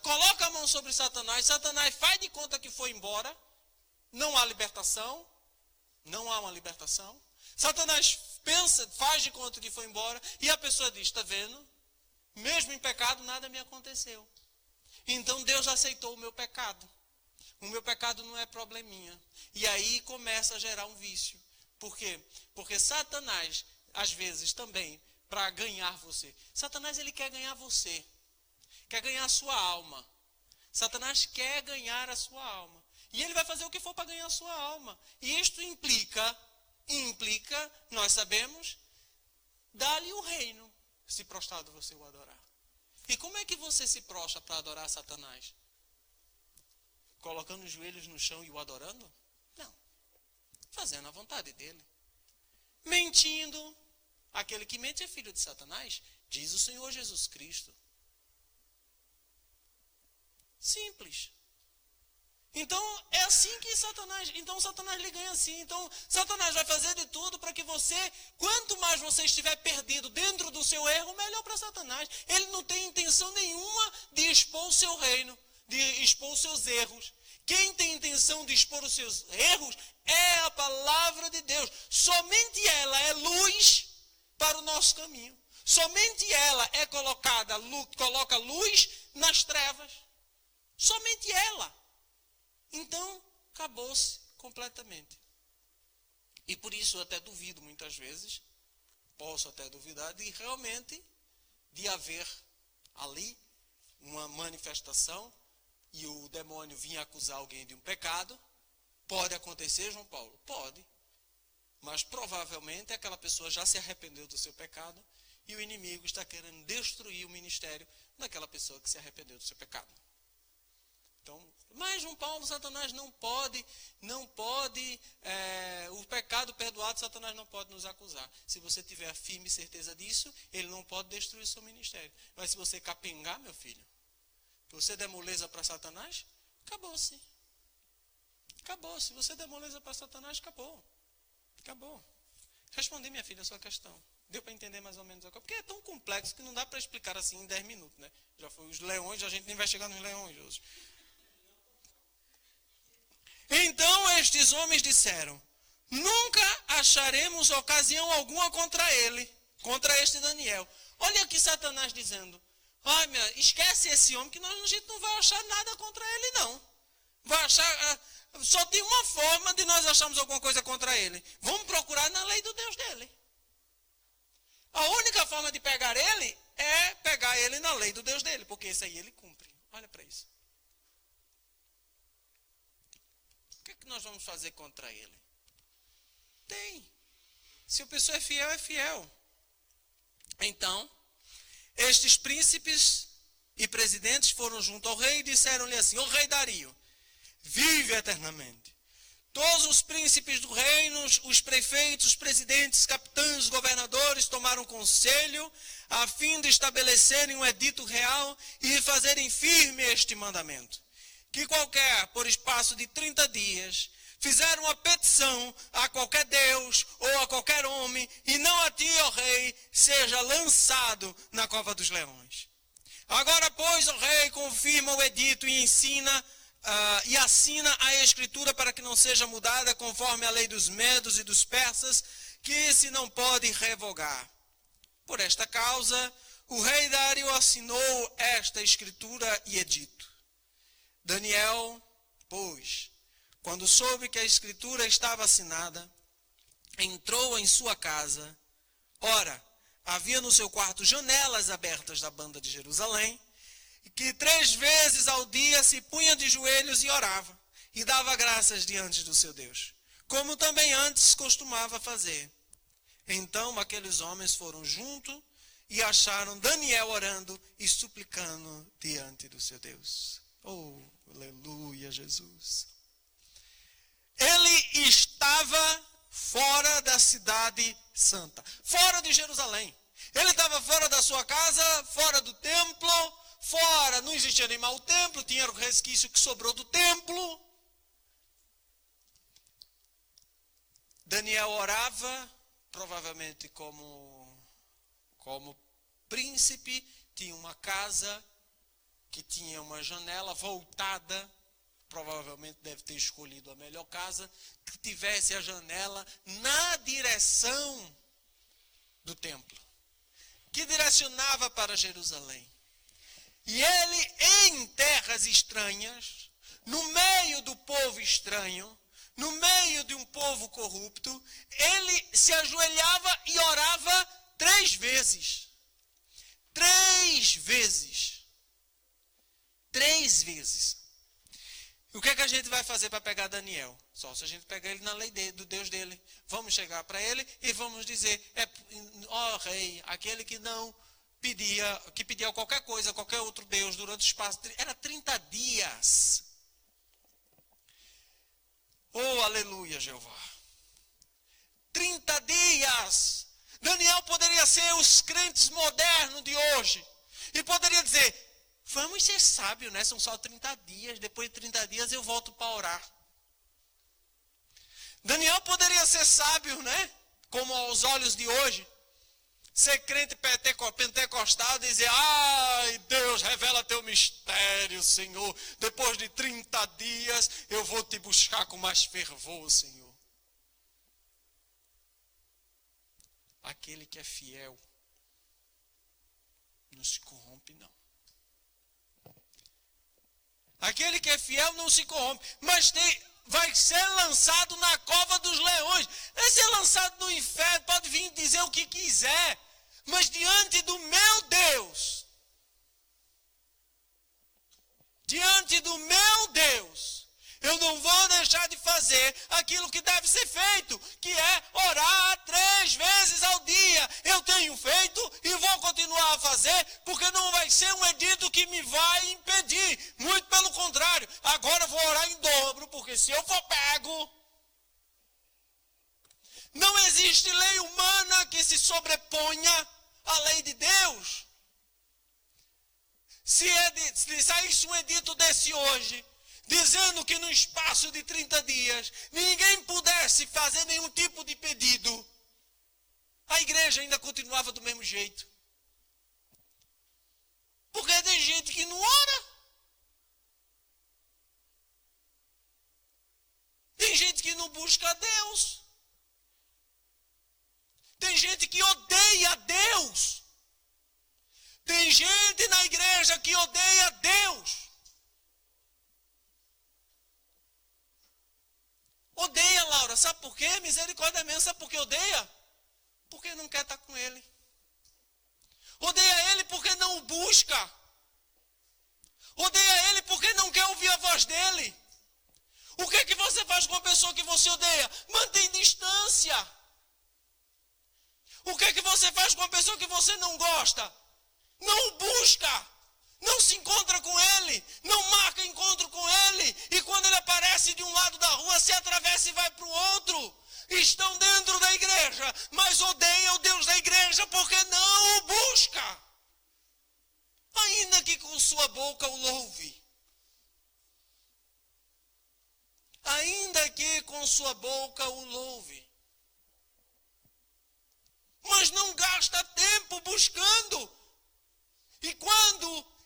coloca a mão sobre Satanás faz de conta que foi embora, não há libertação, não há uma libertação. Satanás faz de conta que foi embora, e a pessoa diz, está vendo? Mesmo em pecado, nada me aconteceu. Então Deus aceitou o meu pecado. O meu pecado não é probleminha. E aí começa a gerar um vício. Por quê? Porque Satanás, às vezes também, para ganhar você. Satanás, ele quer ganhar você. Quer ganhar a sua alma. Satanás quer ganhar a sua alma. E ele vai fazer o que for para ganhar a sua alma. E isto implica, nós sabemos, dar-lhe o reino, se prostrado você o adorar. E como é que você se prostra para adorar Satanás? Colocando os joelhos no chão e o adorando? Não. Fazendo a vontade dele. Mentindo. Aquele que mente é filho de Satanás, diz o Senhor Jesus Cristo. Simples. Então, é assim que Satanás lhe ganha assim. Então, Satanás vai fazer de tudo para que você, quanto mais você estiver perdido dentro do seu erro, melhor para Satanás. Ele não tem intenção nenhuma de expor o seu reino, de expor os seus erros. Quem tem intenção de expor os seus erros é a palavra de Deus. Somente ela é luz para o nosso caminho. Somente ela é coloca luz nas trevas. Somente ela. Então, acabou-se completamente. E por isso eu até duvido muitas vezes, posso até duvidar, de haver ali uma manifestação e o demônio vinha acusar alguém de um pecado. Pode acontecer, João Paulo? Pode. Mas provavelmente aquela pessoa já se arrependeu do seu pecado e o inimigo está querendo destruir o ministério daquela pessoa que se arrependeu do seu pecado. Então, mas João Paulo, Satanás não pode, o pecado perdoado, Satanás não pode nos acusar. Se você tiver a firme certeza disso, ele não pode destruir o seu ministério. Mas se você capengar, meu filho, você der moleza para Satanás, acabou-se. Acabou. Se você der moleza para Satanás, acabou. Acabou. Respondi, minha filha, a sua questão. Deu para entender mais ou menos? Porque é tão complexo que não dá para explicar assim em 10 minutos, né? Já foi os leões, a gente nem vai chegar nos leões hoje. Então estes homens disseram: nunca acharemos ocasião alguma contra ele, contra este Daniel. Olha aqui Satanás dizendo: esquece esse homem que a gente não vai achar nada contra ele, não. Vai achar, só tem uma forma de nós acharmos alguma coisa contra ele. Vamos procurar na lei do Deus dele. A única forma de pegar ele é pegar ele na lei do Deus dele, porque isso aí ele cumpre. Olha para isso. O que é que nós vamos fazer contra ele? Tem. Se a pessoa é fiel, é fiel. Então, estes príncipes e presidentes foram junto ao rei e disseram-lhe assim: ó rei Dario, vive eternamente. Todos os príncipes do reino, os prefeitos, os presidentes, capitães, governadores tomaram conselho a fim de estabelecerem um edito real e fazerem firme este mandamento. Que qualquer, por espaço de 30 dias, fizer uma petição a qualquer Deus ou a qualquer homem, e não a ti, ó rei, seja lançado na cova dos leões. Agora, pois, ó rei, confirma o edito e e assina a escritura para que não seja mudada conforme a lei dos medos e dos persas, que se não pode revogar. Por esta causa, o rei Dário assinou esta escritura e edito. Daniel, pois, quando soube que a escritura estava assinada, entrou em sua casa. Ora, havia no seu quarto janelas abertas da banda de Jerusalém, que 3 vezes ao dia se punha de joelhos e orava, e dava graças diante do seu Deus, como também antes costumava fazer. Então aqueles homens foram junto e acharam Daniel orando e suplicando diante do seu Deus. Oh, aleluia, Jesus. Ele estava fora da cidade santa, fora de Jerusalém. Ele estava fora da sua casa, fora do templo, fora, não existia nem mais o templo, tinha o resquício que sobrou do templo. Daniel orava, provavelmente como príncipe, tinha uma casa que tinha uma janela voltada, provavelmente deve ter escolhido a melhor casa, que tivesse a janela na direção do templo, que direcionava para Jerusalém. E ele, em terras estranhas, no meio do povo estranho, no meio de um povo corrupto, ele se ajoelhava e orava 3 vezes. 3 vezes. 3 vezes. E o que é que a gente vai fazer para pegar Daniel? Só se a gente pegar ele na lei do Deus dele. Vamos chegar para ele e vamos dizer: ó rei, aquele que não que pedia qualquer coisa, qualquer outro Deus durante o espaço, era 30 dias. Oh, aleluia, Jeová. 30 dias. Daniel poderia ser os crentes modernos de hoje. E poderia dizer: vamos ser sábios, né? São só 30 dias. Depois de 30 dias eu volto para orar. Daniel poderia ser sábio, né? Como aos olhos de hoje. ser crente pentecostal, dizer, ai, Deus, revela teu mistério, Senhor. Depois de 30 dias, eu vou te buscar com mais fervor, Senhor. Aquele que é fiel não se corrompe, não. Aquele que é fiel não se corrompe, mas vai ser lançado na cova dos leões. Vai ser lançado no inferno, pode vir dizer o que quiser, mas diante do meu Deus, eu não vou deixar de fazer aquilo que deve ser feito, que é orar 3 vezes ao dia. Eu tenho feito e vou continuar a fazer, porque não vai ser um edito que me vai impedir. Muito pelo contrário, agora eu vou orar em dobro, porque se eu for pego, não existe lei humana que se sobreponha à lei de Deus. Se saísse um edito desse hoje, dizendo que no espaço de 30 dias ninguém pudesse fazer nenhum tipo de pedido, a igreja ainda continuava do mesmo jeito. Porque tem gente que não ora. Tem gente que não busca a Deus. Tem gente que odeia Deus. Tem gente na igreja que odeia Deus. Odeia, Laura. Sabe por quê? Misericórdia mesmo. Sabe por que odeia? Porque não quer estar com ele. Odeia ele porque não o busca. Odeia ele porque não quer ouvir a voz dele. O que é que você faz com a pessoa que você odeia? Mantém distância. O que é que você faz com a pessoa que você não gosta? Não o busca. Não se encontra com ele, não marca encontro com ele, e quando ele aparece de um lado da rua, se atravessa e vai para o outro. Estão dentro da igreja, mas odeiam o Deus da igreja porque não o busca. Ainda que com sua boca o louve. Ainda que com sua boca o louve. Mas não gasta tempo buscando.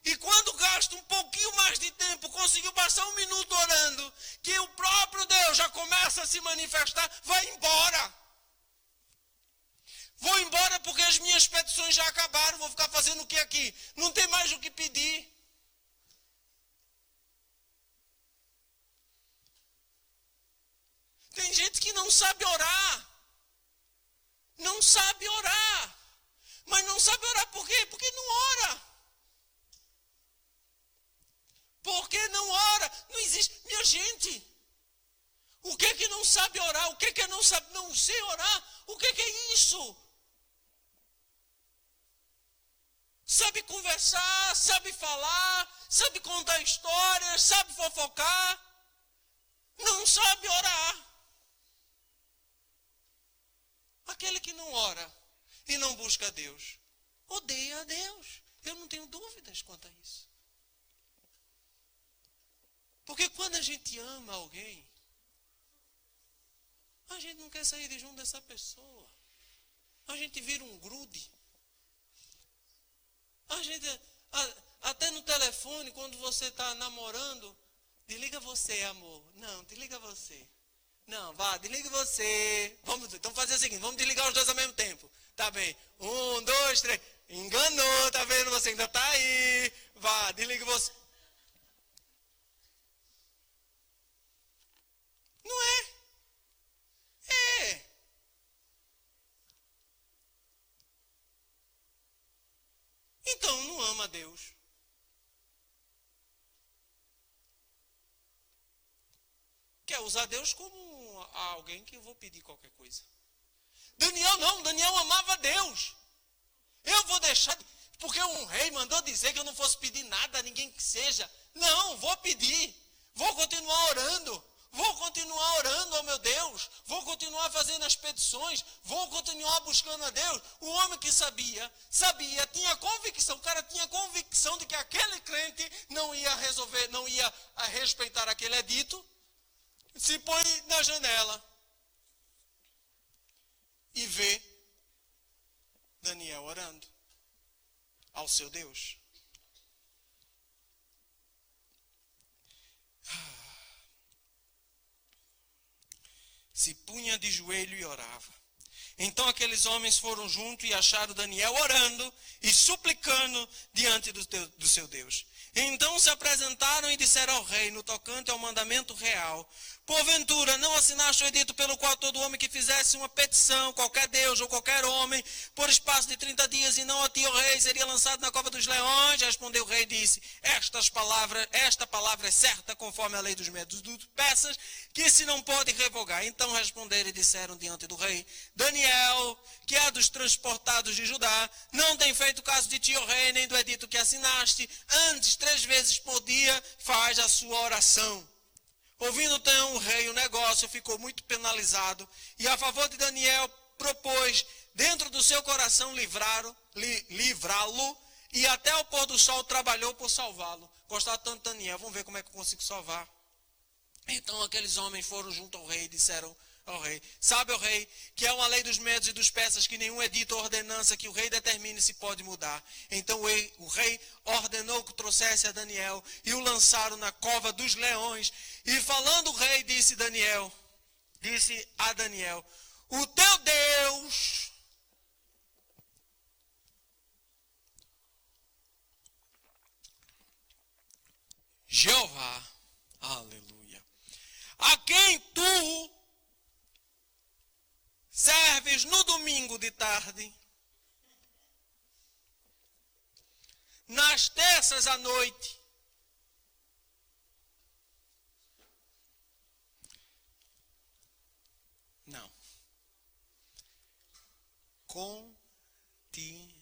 E quando gasta um pouquinho mais de tempo, conseguiu passar 1 minuto orando, que o próprio Deus já começa a se manifestar, vai embora. Vou embora porque as minhas petições já acabaram, vou ficar fazendo o que aqui? Não tem mais o que pedir. Tem gente que não sabe orar. Não sabe orar. Mas não sabe orar por quê? Porque não ora. Porque não ora. Não existe. Minha gente, o que é que não sabe orar? O que é que não sabe? Não sei orar? O que é isso? Sabe conversar, sabe falar, sabe contar histórias, sabe fofocar. Não sabe orar. Aquele que não ora e não busca a Deus, odeia a Deus. Eu não tenho dúvidas quanto a isso. Porque quando a gente ama alguém, a gente não quer sair de junto dessa pessoa. A gente vira um grude. A gente, até no telefone, quando você está namorando, desliga você, amor. Não, desliga você. Não, vá, desliga você. Então fazer o seguinte, vamos desligar os dois ao mesmo tempo. Tá bem. 1, 2, 3. Enganou, tá vendo? Você ainda tá aí. Vá, desliga você. Não é? É. Então não ama a Deus. Quer usar Deus como alguém que eu vou pedir qualquer coisa. Daniel não, Daniel amava Deus. Eu vou deixar, porque um rei mandou dizer que eu não fosse pedir nada a ninguém que seja. Não, vou pedir. Vou continuar orando. Vou continuar orando ao meu Deus. Vou continuar fazendo as petições. Vou continuar buscando a Deus. O homem que sabia, tinha convicção. O cara tinha convicção de que aquele crente não ia resolver, não ia respeitar aquele edito. Se põe na janela e vê Daniel orando ao seu Deus. Se punha de joelho e orava. Então aqueles homens foram junto e acharam Daniel orando e suplicando diante do seu Deus. Então se apresentaram e disseram ao rei, no tocante ao mandamento real: porventura, não assinaste o edito pelo qual todo homem que fizesse uma petição, qualquer Deus ou qualquer homem, por espaço de 30 dias, e não a ti, ó rei, seria lançado na cova dos leões? Respondeu o rei e disse: esta palavra é certa, conforme a lei dos medos dos persas, que se não pode revogar. Então responderam e disseram diante do rei: Daniel, que é dos transportados de Judá, não tem feito caso de ti, ó rei, nem do edito que assinaste. Antes, 3 vezes por dia, faz a sua oração. Ouvindo então o rei o negócio, ficou muito penalizado, e a favor de Daniel propôs dentro do seu coração livrá-lo, e até o pôr do sol trabalhou por salvá-lo. Gostava tanto de Daniel, vamos ver como é que eu consigo salvar. Então aqueles homens foram junto ao rei e disseram ao rei: sabe, ó rei, que é uma lei dos medos e dos persas que nenhum edito ou ordenança que o rei determine se pode mudar. Então o rei ordenou que trouxesse a Daniel e o lançaram na cova dos leões. E falando o rei, disse a Daniel: o teu Deus, Jeová, aleluia, a quem tu serves no domingo de tarde, nas terças à noite, não, continuamente.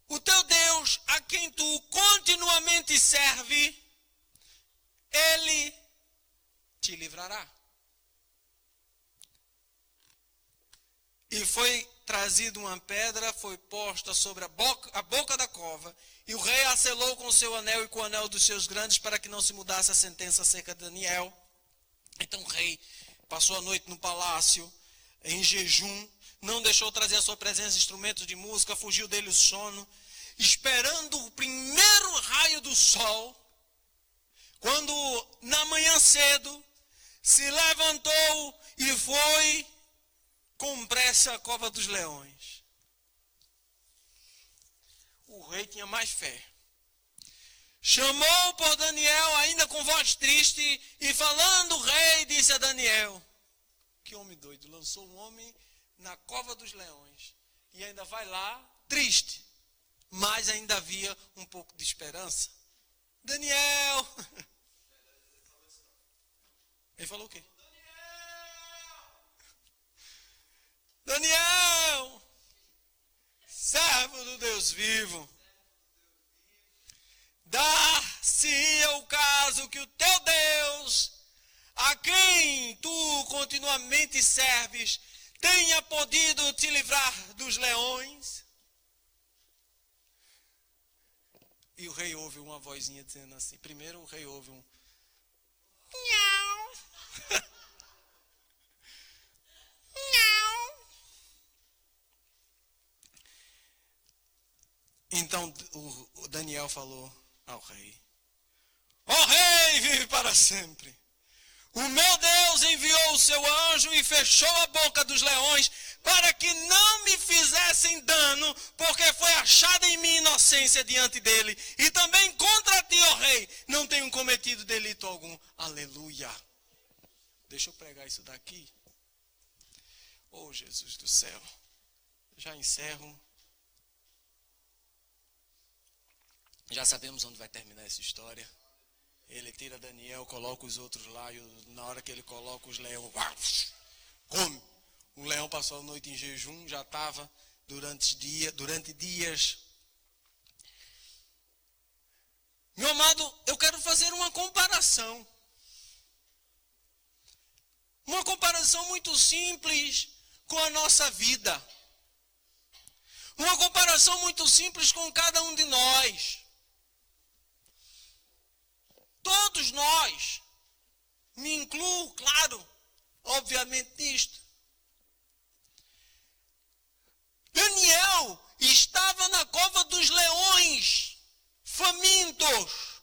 O teu Deus, a quem tu continuamente serve, ele te livrará. E foi trazida uma pedra, foi posta sobre a boca da cova, e o rei a selou com o seu anel e com o anel dos seus grandes, para que não se mudasse a sentença acerca de Daniel. Então o rei passou a noite no palácio, em jejum, não deixou trazer à sua presença instrumentos de música, fugiu dele o sono, esperando o primeiro raio do sol, quando na manhã cedo se levantou e foi com pressa à cova dos leões. O rei tinha mais fé. Chamou por Daniel, ainda com voz triste, e falando o rei, disse a Daniel: que homem doido, lançou um homem na cova dos leões, e ainda vai lá, triste, mas ainda havia um pouco de esperança. Daniel! Ele falou o quê? Daniel, servo do Deus vivo, dá-se-ia o caso que o teu Deus, a quem tu continuamente serves, tenha podido te livrar dos leões? E o rei ouve uma vozinha dizendo assim. Primeiro o rei ouve um miau. Então o Daniel falou ao rei: ó rei, vive para sempre. O meu Deus enviou o seu anjo e fechou a boca dos leões para que não me fizessem dano, porque foi achada em mim inocência diante dele. E também contra ti, ó rei, não tenho cometido delito algum. Aleluia. Deixa eu pregar isso daqui. Oh, Jesus do céu. Já encerro. Já sabemos onde vai terminar essa história. Ele tira Daniel, coloca os outros lá, e na hora que ele coloca os leões, come. O leão passou a noite em jejum, já estava durante dias. Meu amado, eu quero fazer uma comparação. Uma comparação muito simples com a nossa vida. Uma comparação muito simples com cada um de nós. Todos nós, me incluo, claro, obviamente nisto. Daniel estava na cova dos leões, famintos.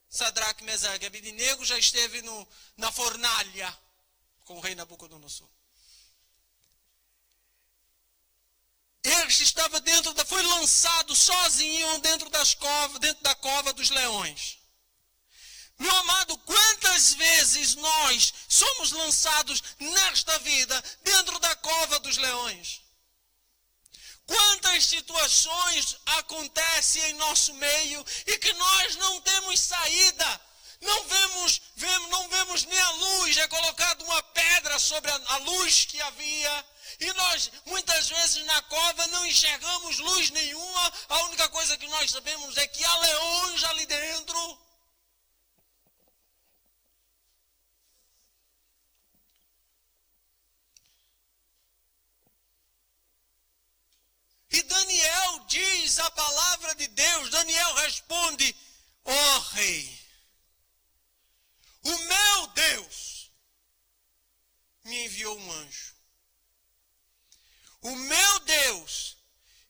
Sadraque, Mesaque e Abednego já esteve na fornalha com o rei Nabucodonosor. Ele estava foi lançado sozinho dentro da cova dos leões. Meu amado, quantas vezes nós somos lançados nesta vida dentro da cova dos leões? Quantas situações acontecem em nosso meio e que nós não temos saída, não vemos nem a luz, é colocado uma pedra sobre a luz que havia, e nós muitas vezes na cova não enxergamos luz nenhuma, a única coisa que nós sabemos é que há leões ali dentro. E Daniel diz a palavra de Deus, Daniel responde: ó rei, o meu Deus me enviou um anjo. O meu Deus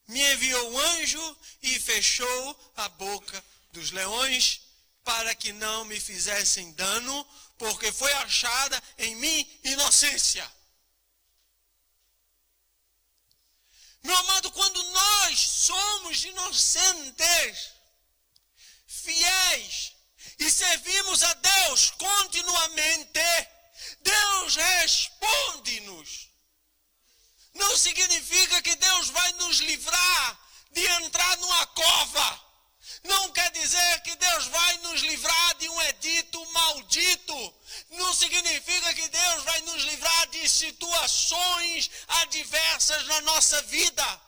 me enviou um anjo e fechou a boca dos leões para que não me fizessem dano, porque foi achada em mim inocência. Meu amado, quando nós somos inocentes, fiéis e servimos a Deus continuamente, Deus responde-nos. Não significa que Deus vai nos livrar de entrar numa cova. Não quer dizer que Deus vai nos livrar de um edito maldito. Não significa que Deus vai nos livrar de situações adversas na nossa vida.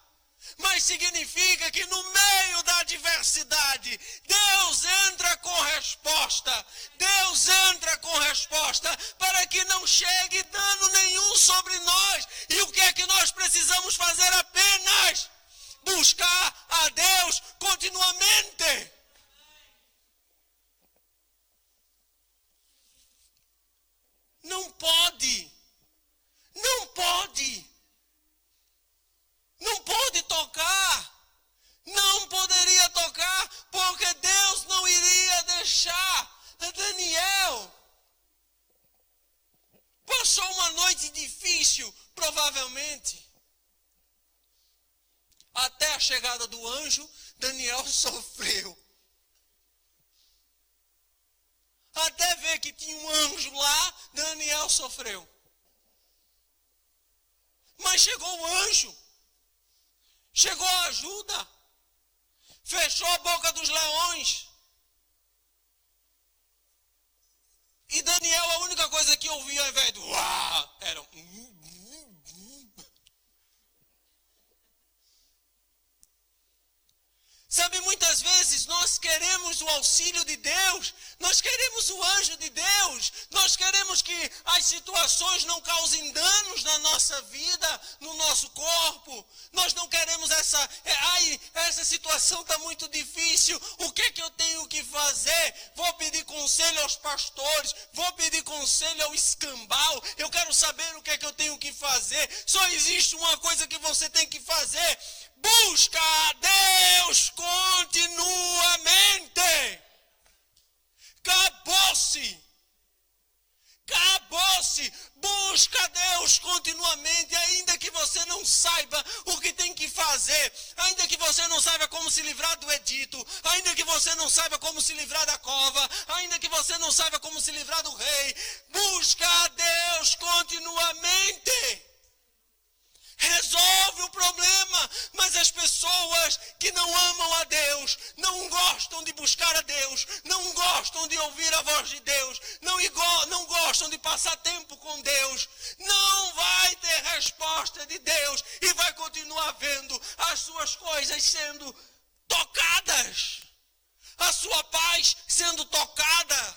Mas significa que no meio da adversidade, Deus entra com resposta. Deus entra com resposta para que não chegue dano nenhum sobre nós. E o que é que nós precisamos fazer? Apenas buscar a Deus continuamente. Não pode tocar, não poderia tocar, porque Deus não iria deixar. Daniel passou uma noite difícil, provavelmente. Até a chegada do anjo, Daniel sofreu. Até ver que tinha um anjo lá, Daniel sofreu. Mas chegou o anjo, chegou a ajuda, fechou a boca dos leões. E Daniel, a única coisa que ouvia ao invés do uá, era Sabe, muitas vezes nós queremos o auxílio de Deus, nós queremos o anjo de Deus, nós queremos que as situações não causem danos na nossa vida, no nosso corpo. Nós não queremos essa situação está muito difícil, o que é que eu tenho que fazer? Vou pedir conselho aos pastores, vou pedir conselho ao escambau, eu quero saber o que é que eu tenho que fazer. Só existe uma coisa que você tem que fazer: busca a Deus continuamente. Acabou-se. Busca a Deus continuamente, ainda que você não saiba o que tem que fazer, ainda que você não saiba como se livrar do edito, ainda que você não saiba como se livrar da cova, ainda que você não saiba como se livrar do rei. Busca a Deus continuamente. Resolve o problema. Mas as pessoas que não amam a Deus, não gostam de buscar a Deus, não gostam de ouvir a voz de Deus, não gostam de passar tempo com Deus, não vai ter resposta de Deus e vai continuar vendo as suas coisas sendo tocadas, a sua paz sendo tocada,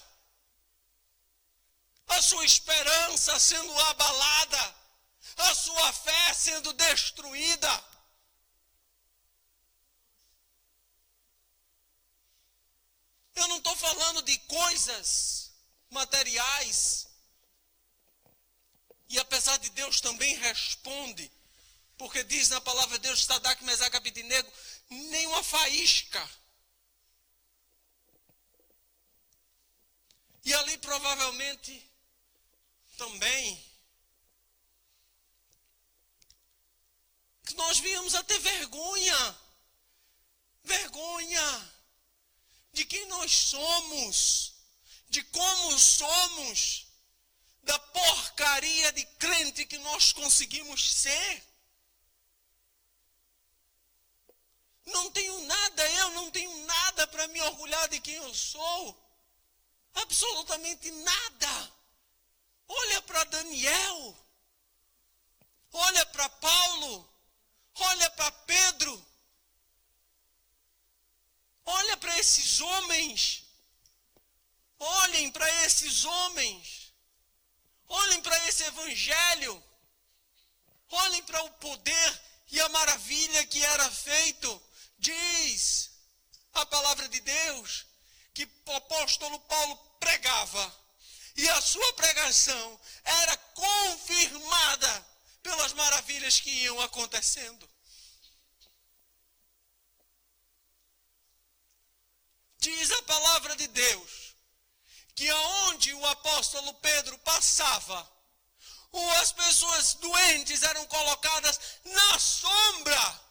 a sua esperança sendo abalada, a sua fé sendo destruída. Eu não estou falando de coisas materiais. E apesar de Deus também responde Porque diz na palavra de Deus, Sadraque, Mesaque e Abednego, nem uma faísca. E ali provavelmente também que nós víamos até vergonha de quem nós somos, de como somos, da porcaria de crente que nós conseguimos ser. Eu não tenho nada para me orgulhar de quem eu sou. Absolutamente nada. Olha para Daniel. Olha para Paulo. Olha para Pedro. Olha para esses homens. Olhem para esses homens. Olhem para esse evangelho. Olhem para o poder e a maravilha que era feito. Diz a palavra de Deus que o apóstolo Paulo pregava. E a sua pregação era confirmada pelas maravilhas que iam acontecendo. Diz a palavra de Deus que aonde o apóstolo Pedro passava, as pessoas doentes eram colocadas na sombra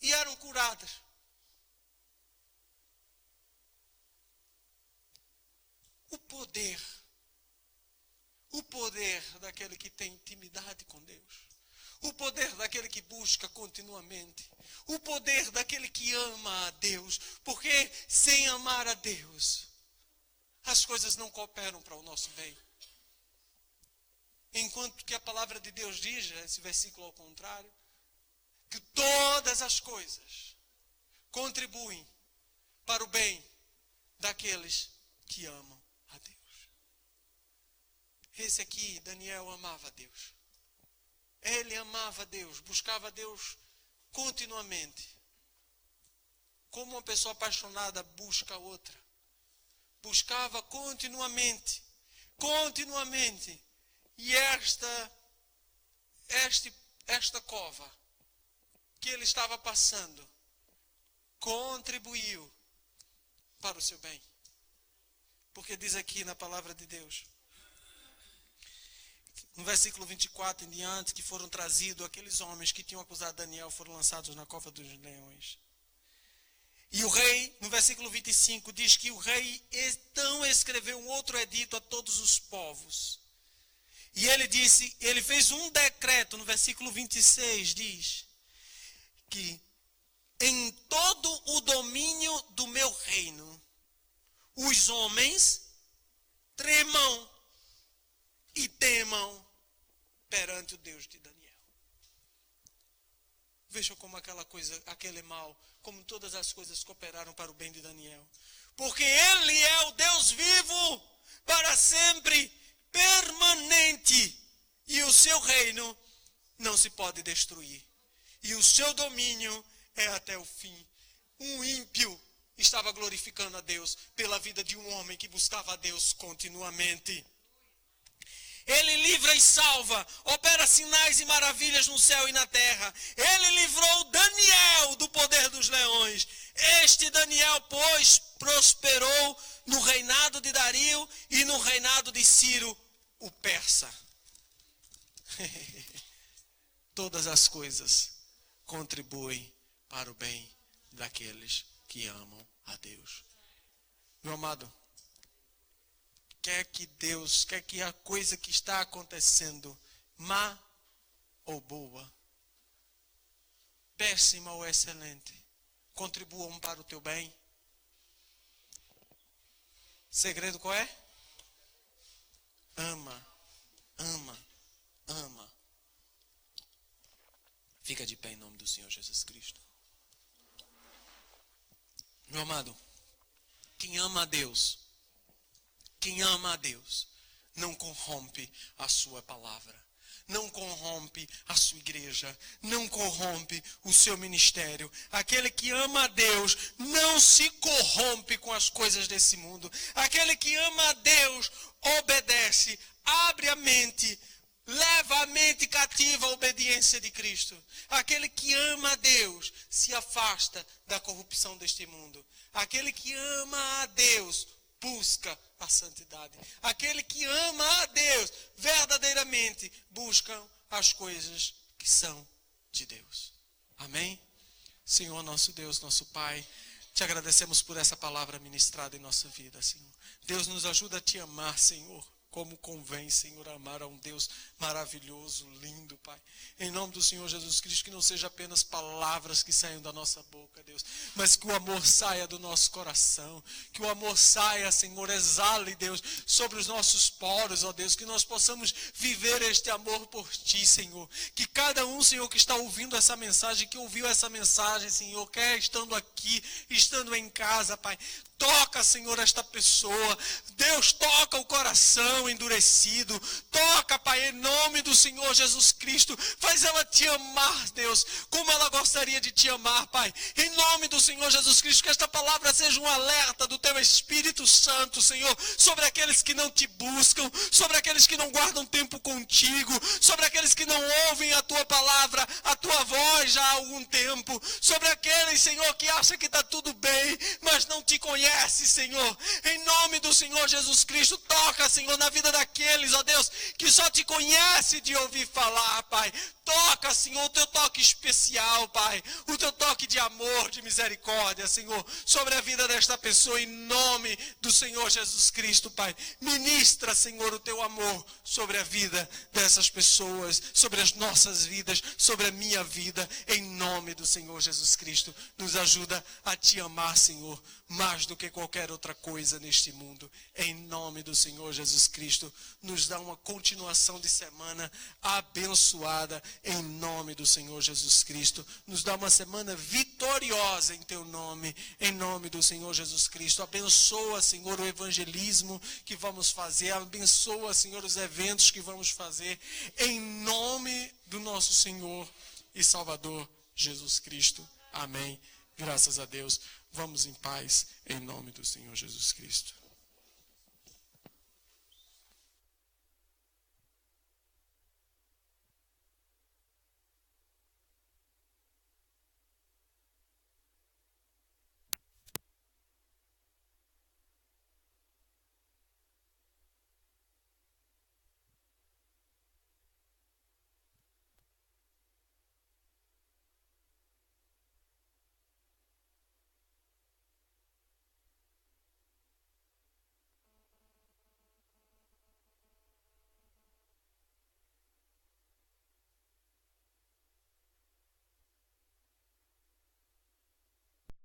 e eram curadas. O poder daquele que tem intimidade com Deus. O poder daquele que busca continuamente. O poder daquele que ama a Deus. Porque sem amar a Deus, as coisas não cooperam para o nosso bem. Enquanto que a palavra de Deus diz, esse versículo ao contrário, que todas as coisas contribuem para o bem daqueles que amam a Deus. Esse aqui, Daniel, amava a Deus. Ele amava a Deus, buscava a Deus continuamente. Como uma pessoa apaixonada busca a outra. Buscava continuamente. E esta cova que ele estava passando contribuiu para o seu bem. Porque diz aqui na palavra de Deus, no versículo 24 em diante, que foram trazidos aqueles homens que tinham acusado Daniel, foram lançados na cova dos leões. E o rei, no versículo 25, diz que o rei então escreveu um outro edito a todos os povos. E ele fez um decreto, no versículo 26 diz, que em todo o domínio do meu reino, os homens tremam e temam perante o Deus de Daniel. Veja como aquele mal, como todas as coisas cooperaram para o bem de Daniel. Porque ele é o Deus vivo, para sempre, permanente. E o seu reino não se pode destruir. E o seu domínio é até o fim. Um ímpio estava glorificando a Deus pela vida de um homem que buscava a Deus continuamente. Ele livra e salva, opera sinais e maravilhas no céu e na terra. Ele livrou Daniel do poder dos leões. Este Daniel, pois, prosperou no reinado de Dario e no reinado de Ciro, o persa. Todas as coisas contribuem para o bem daqueles que amam a Deus. Meu amado, quer que a coisa que está acontecendo, má ou boa, péssima ou excelente, contribuam para o teu bem. Segredo qual é? Ama. Fica de pé em nome do Senhor Jesus Cristo. Meu amado, quem ama a Deus, não corrompe a sua palavra, não corrompe a sua igreja, não corrompe o seu ministério. Aquele que ama a Deus não se corrompe com as coisas desse mundo. Aquele que ama a Deus obedece, abre a mente leva a mente cativa à obediência de Cristo. Aquele que ama a Deus se afasta da corrupção deste mundo. Aquele que ama a Deus busca a santidade. Aquele que ama a Deus verdadeiramente busca as coisas que são de Deus. Amém? Senhor, nosso Deus, nosso Pai, te agradecemos por essa palavra ministrada em nossa vida, Senhor. Deus, nos ajuda a te amar, Senhor, como convém, Senhor, amar a um Deus maravilhoso, lindo, Pai. Em nome do Senhor Jesus Cristo, que não seja apenas palavras que saiam da nossa boca, Deus, mas que o amor saia do nosso coração, que o amor saia, Senhor, exale, Deus, sobre os nossos poros, ó Deus, que nós possamos viver este amor por Ti, Senhor. Que cada um, Senhor, que está ouvindo essa mensagem, que ouviu essa mensagem, Senhor, quer estando aqui, estando em casa, Pai, toca, Senhor, esta pessoa. Deus, toca o coração endurecido. Toca, Pai, em nome do Senhor Jesus Cristo. Faz ela te amar, Deus, como ela gostaria de te amar, Pai. Em nome do Senhor Jesus Cristo, que esta palavra seja um alerta do Teu Espírito Santo, Senhor, sobre aqueles que não Te buscam, sobre aqueles que não guardam tempo contigo, sobre aqueles que não ouvem a Tua palavra, a Tua voz já há algum tempo, sobre aqueles, Senhor, que acham que está tudo bem, mas não Te conhece, Senhor. Em nome do Senhor Jesus Cristo, toca, Senhor, na vida daqueles, ó Deus, que só Te conhece de ouvir falar, Pai. Toca, Senhor, o Teu toque especial, Pai, o Teu toque de amor, de misericórdia, Senhor, sobre a vida desta pessoa, em nome do Senhor Jesus Cristo, Pai. Ministra, Senhor, o Teu amor sobre a vida dessas pessoas, sobre as nossas vidas, sobre a minha vida, em nome do Senhor Jesus Cristo. Nos ajuda a Te amar, Senhor, mais do que qualquer outra coisa neste mundo. Em nome do Senhor Jesus Cristo, nos dá uma continuação de semana abençoada, em nome do Senhor Jesus Cristo. Nos dá uma semana vitoriosa em Teu nome, em nome do Senhor Jesus Cristo. Abençoa, Senhor, o evangelismo que vamos fazer. Abençoa, Senhor, os eventos que vamos fazer, em nome do nosso Senhor e Salvador Jesus Cristo. Amém. Graças a Deus. Vamos em paz, em nome do Senhor Jesus Cristo.